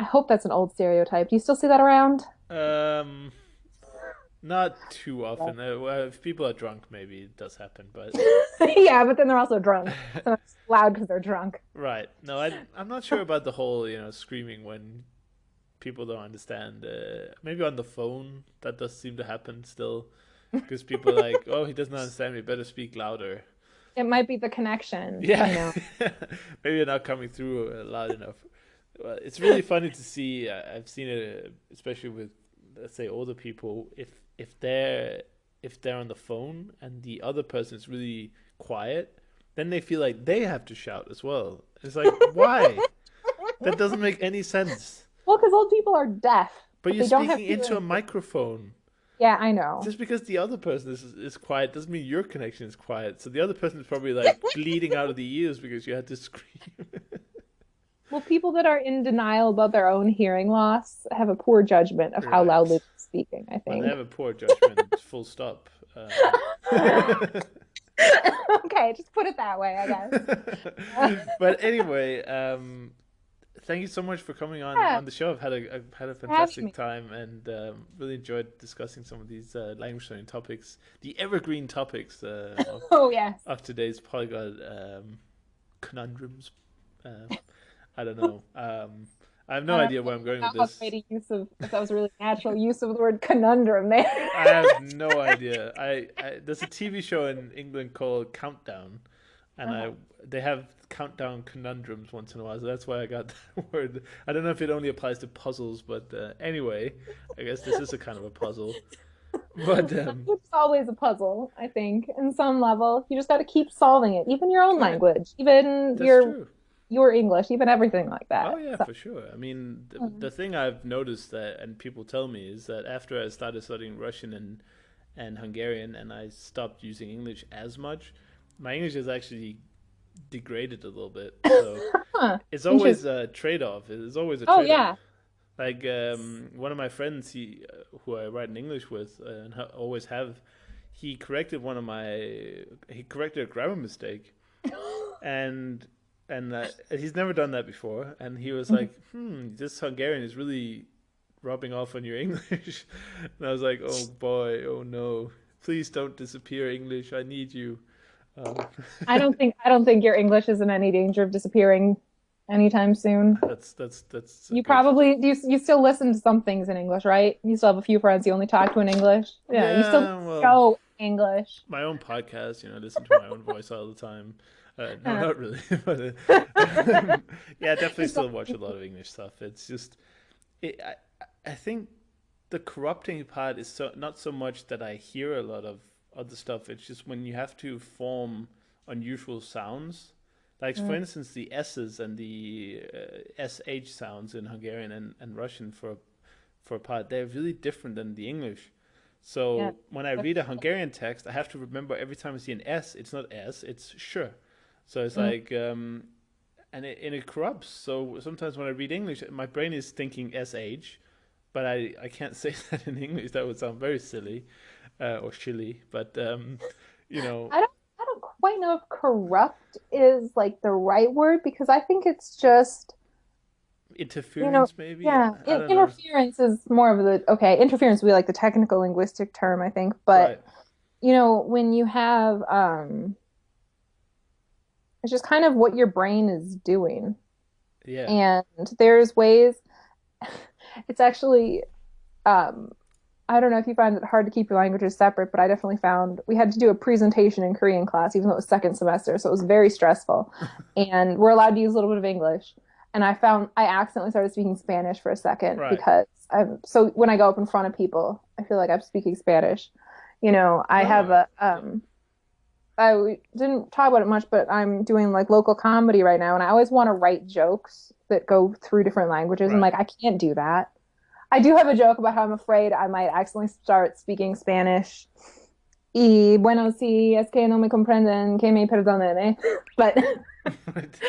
hope that's an old stereotype. Do you still see that around? Um, Not too often. Well, if people are drunk, maybe it does happen, but Yeah, but then they're also drunk. So it's loud because they're drunk. right. No, I'm not sure about the whole, screaming when people don't understand. Maybe on the phone that does seem to happen still, because people are like, oh, he doesn't understand me. Better speak louder. It might be the connection, Yeah, maybe you're not coming through loud enough. Well, it's really funny to see. I've seen it, especially with, let's say, older people. If they're if they're on the phone and the other person is really quiet, then they feel like they have to shout as well. It's like, why? That doesn't make any sense. Well, because old people are deaf, But but you're they don't have speaking into a hearing. microphone. Yeah, I know. Just because the other person is quiet doesn't mean your connection is quiet. So the other person is probably like bleeding out of the ears because you had to scream. Well, people that are in denial about their own hearing loss have a poor judgment of how loudly Right. they're speaking, I Well, they have think. a poor judgment, full stop. Okay, just put it that way, I guess. But anyway, thank you so much for coming Yeah, on the show. I've had a for having fantastic me. time and really enjoyed discussing some of these language learning topics, the evergreen topics Oh, yes. of today's polyglot conundrums. Uh, I don't know. I have no I don't idea where I'm going know with how this. great a use of, if that was a really natural use of the word conundrum there. I have no idea. There's a TV show in England called Countdown, and Uh-huh. they have countdown conundrums once in a while. So that's why I got that word. I don't know if it only applies to puzzles, but anyway, I guess this is a kind of a puzzle. But It's always a puzzle, I think, in some level. You just got to keep solving it, even your own right, language, even that's true. your English, even everything like Oh that. yeah, So, for sure. I mean, the mhm. thing I've noticed that, and people tell me, is that after I started studying Russian and Hungarian, and I stopped using English as much, my English has actually degraded a little bit. So Huh. it's always Interesting. a trade-off. It's always a Oh trade-off. yeah. Like one of my friends, who I write in English with and always have, he corrected a grammar mistake, and he's never done that before, and he was like, this Hungarian is really rubbing off on your English, and I was like, oh boy, oh no, please don't disappear, English, I need you. Um, I don't think your English is in any danger of disappearing anytime soon. that's a You good. probably you still listen to some things in English, right? You still have a few friends you only talk to in English. Yeah, you still Yeah, well, show English. my own podcast, I listen to my own voice all the time. No, Uh, not really, but yeah, I definitely you still still watch a lot of English stuff. It's just, I think the corrupting part is not so much that I hear a lot of other stuff. It's just when you have to form unusual sounds, like for Mm, instance the s's and the sh sounds in Hungarian and Russian for a part, they're really different than the English. yeah. So when I read a Hungarian text, I have to remember every time I see an S, it's not S, it's sh. So it's Mm. like, and it corrupts. So sometimes when I read English, my brain is thinking sh, but I can't say that in English. That would sound very silly or shilly. But you know, I don't quite know if corrupt is like the right word, because I think it's just, you know, interference maybe. yeah, I don't know. interference is more of the okay, interference would be like the technical linguistic term, I think. But Right. when you have It's just kind of what your brain is doing. Yeah. And there's ways, it's actually, um, I don't know if you find it hard to keep your languages separate, but I definitely found we had to do a presentation in Korean class, even though it was second semester. So it was very stressful. And we're allowed to use a little bit of English. And I found I accidentally started speaking Spanish for a second Right. because I'm so when I go up in front of people, I feel like I'm speaking Spanish. I have No. a I didn't talk about it much, but I'm doing like local comedy right now, and I always want to write jokes that go through different languages. I'm Right. like, I can't do that. I do have a joke about how I'm afraid I might accidentally start speaking Spanish. Y bueno, si es que no me comprenden, que me perdonen, eh? But Right.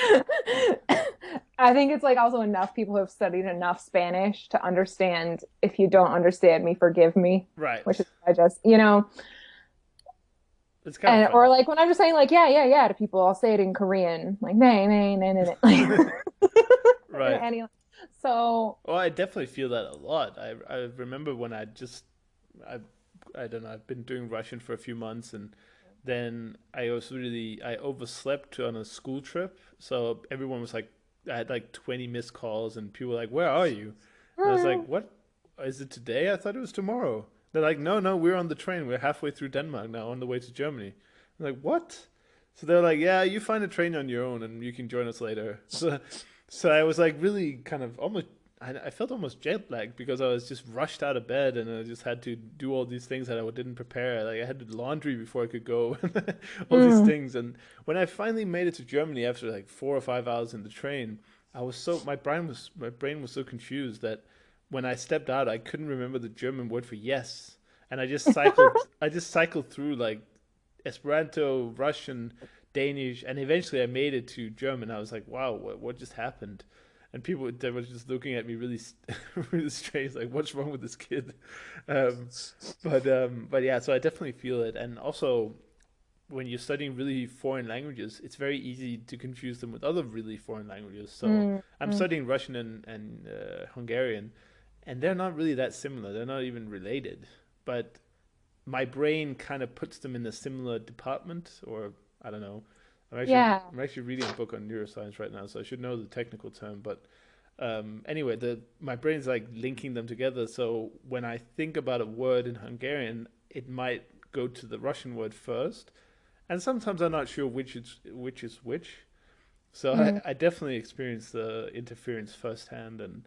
I think it's like also enough people who have studied enough Spanish to understand if you don't understand me, forgive me, Right. which is I just. It's kind of And or funny. like when I'm just saying like yeah, yeah, yeah to people, I'll say it in Korean, like nay, nay, nay, nay, nay. Like in Right. any so Well, I definitely feel that a lot. I remember when I I don't know, I've been doing Russian for a few months, and then I overslept on a school trip. So everyone was like, I had like 20 missed calls, and people were like, "Where are you?" And I was like, "What? Is it today? I thought it was tomorrow." They're like, "No, no, we're on the train. We're halfway through Denmark now, on the way to Germany." I'm like, "What?" So they're like, "Yeah, you find a train on your own, and you can join us later." So I was like really kind of almost I felt almost jet lagged because I was just rushed out of bed and I just had to do all these things that I didn't prepare. Like I had to do laundry before I could go, all these mm, things. And when I finally made it to Germany after like 4 or 5 hours in the train, my brain was so confused that when I stepped out, I couldn't remember the German word for yes, and I just cycled through like Esperanto, Russian, Danish, and eventually I made it to German. I was like, wow, what just happened? And people they were just looking at me really, really strange, like, what's wrong with this kid? Um, but yeah, so I definitely feel it. And also, when you're studying really foreign languages, it's very easy to confuse them with other really foreign languages. So mm, I'm mm. studying Russian and Hungarian, and they're not really that similar. They're not even related. But my brain kind of puts them in a similar department, or I don't know. Yeah. I'm actually reading a book on neuroscience right now, so I should know the technical term. But anyway, the my brain's like linking them together. So when I think about a word in Hungarian, it might go to the Russian word first, and sometimes I'm not sure which is which. So Mm. I definitely experienced the interference firsthand, and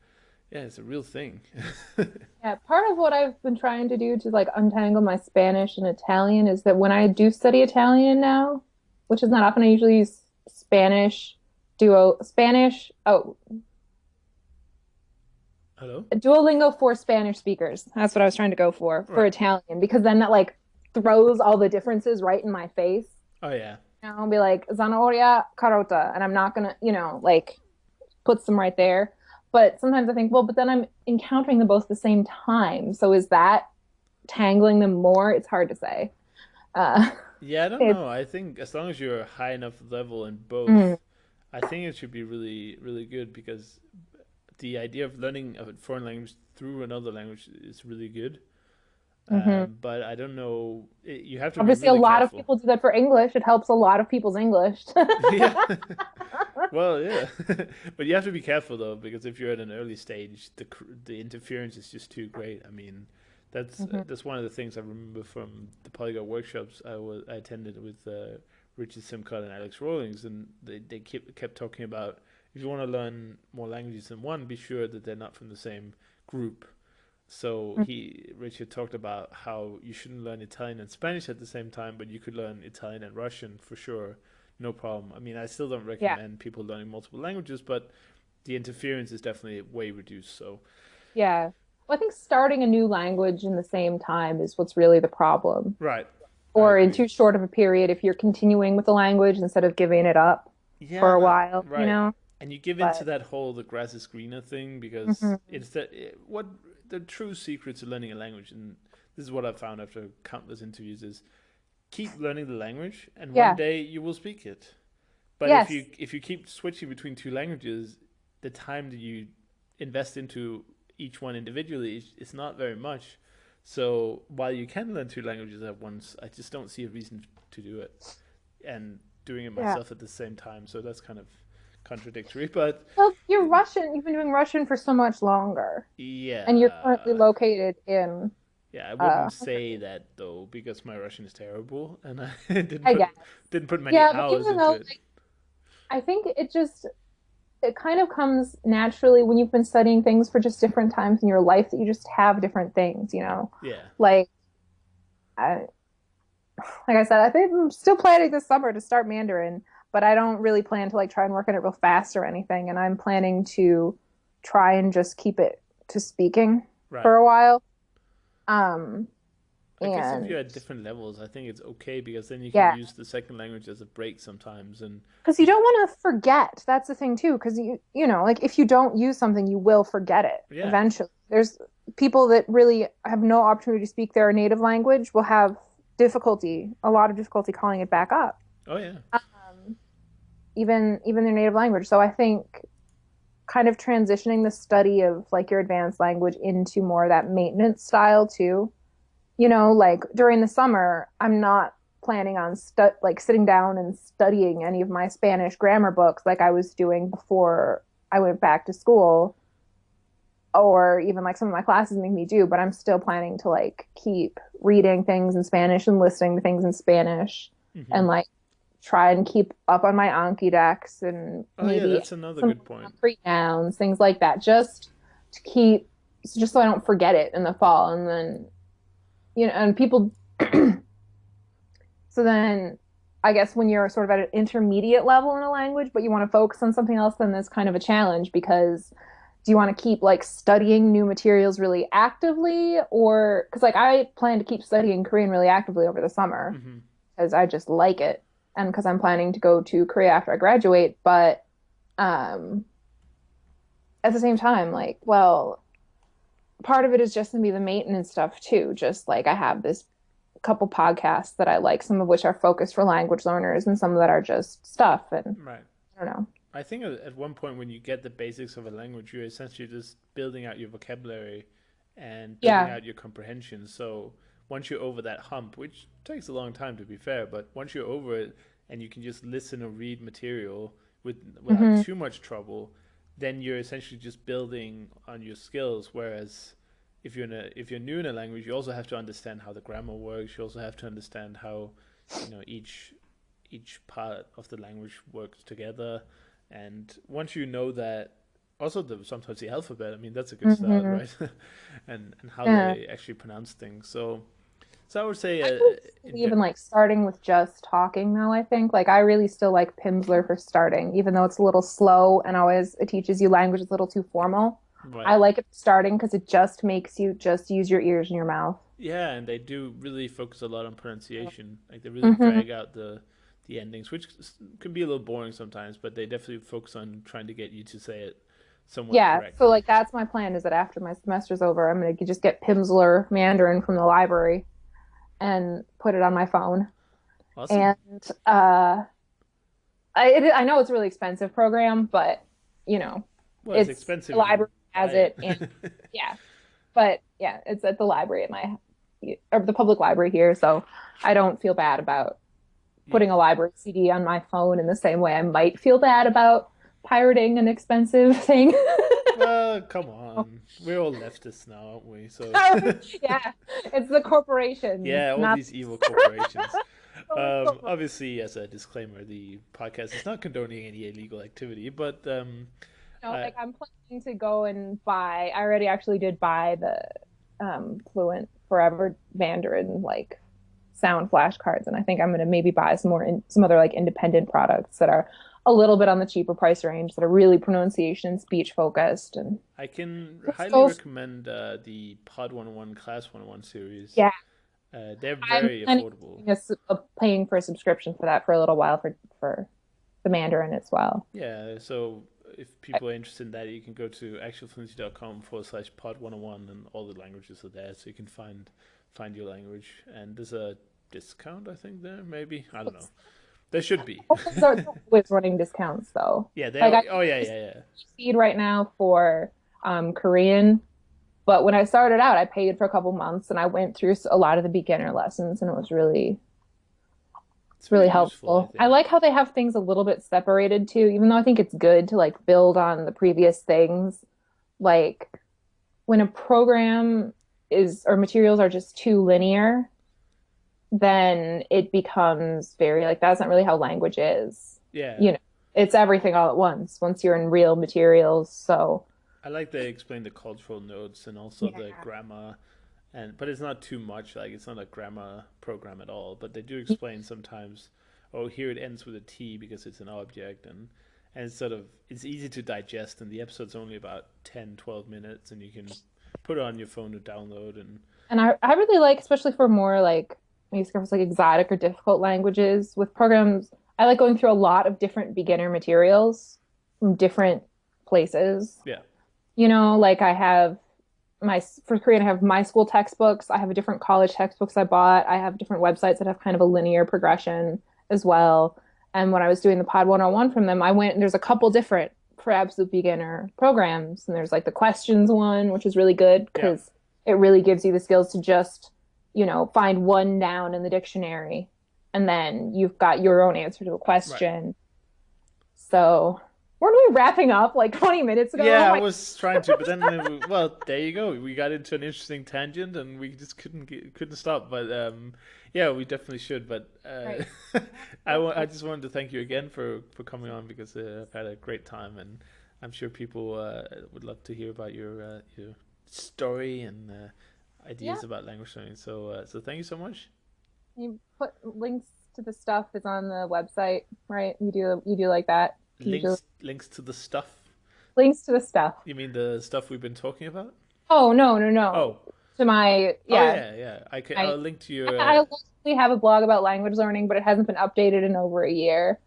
yeah, it's a real thing. Yeah, part of what I've been trying to do to like untangle my Spanish and Italian is that when I do study Italian now, which is not often, I usually use Hello. Duolingo for Spanish speakers. That's what I was trying to go for Right. Italian, because then that like throws all the differences right in my face. Oh yeah. I'll be like zanahoria carota, and I'm not gonna, like puts them right there. But sometimes I think, well, but then I'm encountering them both at the same time. So is that tangling them more? It's hard to say. Uh, Yeah, I don't it's know. I think as long as you're a high enough level in mm, both, I think it should be really, really good because the idea of learning a foreign language through another language is really good. mhm. But I don't know. You have to be Obviously, a really lot of careful. people do that for English. It helps a lot of people's English. Yeah. Well, yeah. But you have to be careful though, because if you're at an early stage, the interference is just too great. I mean, Mhm. that's one of the things I remember from the polyglot workshops I attended with Richard Simcott and Alex Rawlings, and they kept talking about if you want to learn more languages than one, be sure that they're not from the same group. So Richard talked about how you shouldn't learn Italian and Spanish at the same time, but you could learn Italian and Russian for sure, no problem. I mean, I still don't Yeah. recommend people learning multiple languages, but the interference is definitely way reduced. So Yeah. Well, I think starting a new language in the same time is what's really the problem. right, I Or in agree. too short of a period if you're continuing with the language instead of giving it up Yeah, for a no, while, you right. know? And you give into But that whole the grass is greener thing because mhm. what the true secret to learning a language, and this is what I've found after countless interviews, is keep learning the language, and one Yeah. day you will speak it. But Yes. if you keep switching between two languages, the time that you invest into each one individually is not very much. So while you can learn two languages at once, I just don't see a reason to do it. And doing it Yeah. myself at the same time. So that's kind of contradictory. But Well, you're Russian. You've been doing Russian for so much longer, and you're currently yeah, located in yeah, I wouldn't say Hungary. that though because my Russian is terrible, and I I guess. didn't put many Yeah, but hours even into though it. like I think it kind of comes naturally when you've been studying things for just different times in your life that you just have different things, you know. Yeah. Like I like I said, I think I'm still planning this summer to start Mandarin, but I don't really plan to like try and work on it real fast or anything. And I'm planning to try and just keep it to speaking for Right. a while. Um, I guess if and you're at different levels, I think it's okay because then you can yeah, use the second language as a break sometimes, and because you you, don't want to forget. That's the thing too. Because you know, like if you don't use something, you will forget it yeah, eventually. There's people that really have no opportunity to speak their native language will have a lot of difficulty calling it back up. oh yeah, Um, even their native language. So I think kind of transitioning the study of like your advanced language into more of that maintenance style too. You know, like during the summer, I'm not planning on like sitting down and studying any of my Spanish grammar books like I was doing before I went back to school, or even like some of my classes make me do, but I'm still planning to like keep reading things in Spanish and listening to things in Spanish hmm, and like try and keep up on my Anki decks and oh yeah, maybe that's another some good point. concrete nouns, things like that, just to keep, just so I don't forget it in the fall. And then, you know, and people, so then I guess when you're sort of at an intermediate level in a language, but you want to focus on something else, then there's kind of a challenge because do you want to keep like studying new materials really actively or because like I plan to keep studying Korean really actively over the summer Hmm. because I just like it and because I'm planning to go to Korea after I graduate. But um, at the same time, like, well, part of it is just gonna be the maintenance stuff too. Just like I have this couple podcasts that I like, some of which are focused for language learners and some that are just stuff. And Right. I don't know. I think at one point when you get the basics of a language, you're essentially just building out your vocabulary and building Yeah. out your comprehension. So once you're over that hump, which takes a long time to be fair, but once you're over it and you can just listen or read material without Hmm. too much trouble, then you're essentially just building on your skills. Whereas if you're new in a language, you also have to understand how the grammar works. You also have to understand how each part of the language works together. And once you know that, also sometimes the alphabet. I mean, that's a good start, Hmm. right? And how Yeah. they actually pronounce things. So I would say, I would in even like starting with just talking though, I think. Like I really still like Pimsleur for starting, even though it's a little slow and always it teaches you language it's a little too formal. right, I like it for starting because it just makes you just use your ears and your mouth. yeah, and they do really focus a lot on pronunciation. Like they really Hmm. drag out the endings, which can be a little boring sometimes, but they definitely focus on trying to get you to say it somewhat Yeah, so correctly. like that's my plan is that after my semester's over, I'm gonna just get Pimsleur Mandarin from the library and put it on my phone. Awesome. And I know it's a really expensive program, but you know, Well, it's it's expensive the if you library buy has it, and it. yeah, but yeah, it's at the library at my or the public library here, so I don't feel bad about putting Yeah. a library CD on my phone in the same way I might feel bad about pirating an expensive thing. Well, come on. We're all leftists now, aren't we? So, Yeah, it's the corporations, yeah, all not these evil corporations. the corporations. Obviously, as a disclaimer, the podcast is not condoning any illegal activity, but Like I, I'm planning to go and buy. I already actually did buy the Fluent Forever Mandarin like sound flashcards, and I think I'm gonna maybe buy some other like independent products that are a little bit on the cheaper price range that are really pronunciation and speech focused and I can just highly go. recommend the Pod 101 Class 101 series. Yeah, They're I'm very planning affordable. on paying for a subscription for that for a little while for the Mandarin as well. Yeah, so if people are interested in that, you can go to actualfluency.com/pod 101 and all the languages are there, so you can find your language. And there's a discount, I think, there, maybe. I don't know. There should be. They're always running discounts though. Yeah, Like I oh, yeah, yeah, yeah. feed right now for Korean, but when I started out, I paid for a couple months and I went through a lot of the beginner lessons, and it was really It's really very useful, I helpful. I think. like how they have things a little bit separated too, even though I think it's good to like build on the previous things. Like when a program is or materials are just too linear, then it becomes very like that's not really how language is. Yeah, You know, it's everything all at once you're in real materials. So, I like they explain the cultural notes and also the yeah. grammar, and but it's not too much. Like it's not a grammar program at all. But they do explain sometimes. Oh, here it ends with a T because it's an object, and it's sort of it's easy to digest. And the episode's only about 10, 12 minutes, and you can put it on your phone to download. And And I really like, especially for more like I guess it's like exotic or difficult languages with programs, I like going through a lot of different beginner materials from different places. yeah, You know, like I have my for Korean, I have my school textbooks. I have a different college textbooks I bought. I have different websites that have kind of a linear progression as well. And when I was doing the Pod 101 from them, I went and there's a couple different for absolute beginner programs. And there's like the questions one, which is really good yeah, because it really gives you the skills to just, find one noun in the dictionary. And then you've got your own answer to a right. question. So weren't we wrapping up like 20 minutes ago? Oh Yeah, I my was trying to, but then well, there you go. We got into an interesting tangent, and we just couldn't stop. But yeah, we definitely should. But Right. I just wanted to thank you again for coming on because I've had a great time, and I'm sure people would love to hear about your story and Yeah. ideas about language learning. So thank you so much. You put links to the stuff is on the website, right? You do like that. Usually Links to the stuff. links to the stuff. You mean the stuff we've been talking about? Oh no, no, no. Oh, To my oh yeah, yeah, yeah. my I'll link to your. I literally have a blog about language learning, but it hasn't been updated in over a year.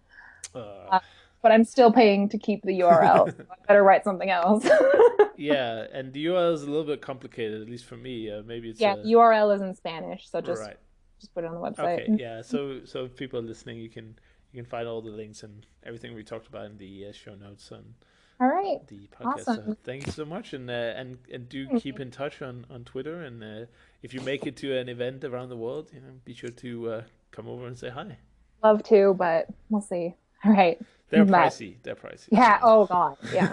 Uh, Uh, but I'm still paying to keep the URL. So I better write something else. yeah, and the URL is a little bit complicated, at least for me. Maybe it's Yeah, the URL is in Spanish, so just right. just put it on the website. Okay, yeah. So if people are listening, you can find all the links and everything we talked about in the show notes on All right. the podcast. So Awesome. thank you so much, and do keep in touch on Twitter. And if you make it to an event around the world, be sure to come over and say hi. Love to, but we'll see. All right. They're Bye. pricey. They're pricey. Yeah. Oh God. Yeah.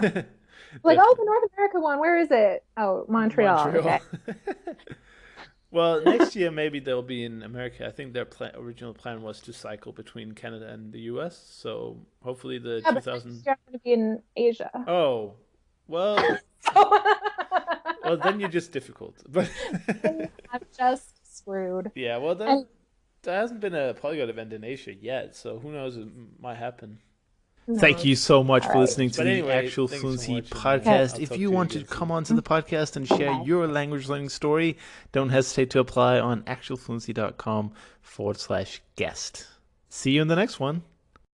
Like, oh, Definitely the North America one, where is it? Oh, Montreal. Montreal. Okay. Well, next year maybe they'll be in America. I think their original plan was to cycle between Canada and the US. So hopefully the Yeah, but next 2000. year I'm going to be in Asia. Oh, well, So well then you're just difficult. But I'm just screwed. yeah, well And there hasn't been a polyglot event in Asia yet, so who knows? It might happen. who Thank knows? you so much All for right. listening to But the anyway, Actual thank you so Fluency much, and Okay. I'll podcast. If talk you to you want to again Mm-hmm. come soon. onto the podcast and share Okay. your language learning story, don't hesitate to apply on actualfluency.com/guest. See you in the next one.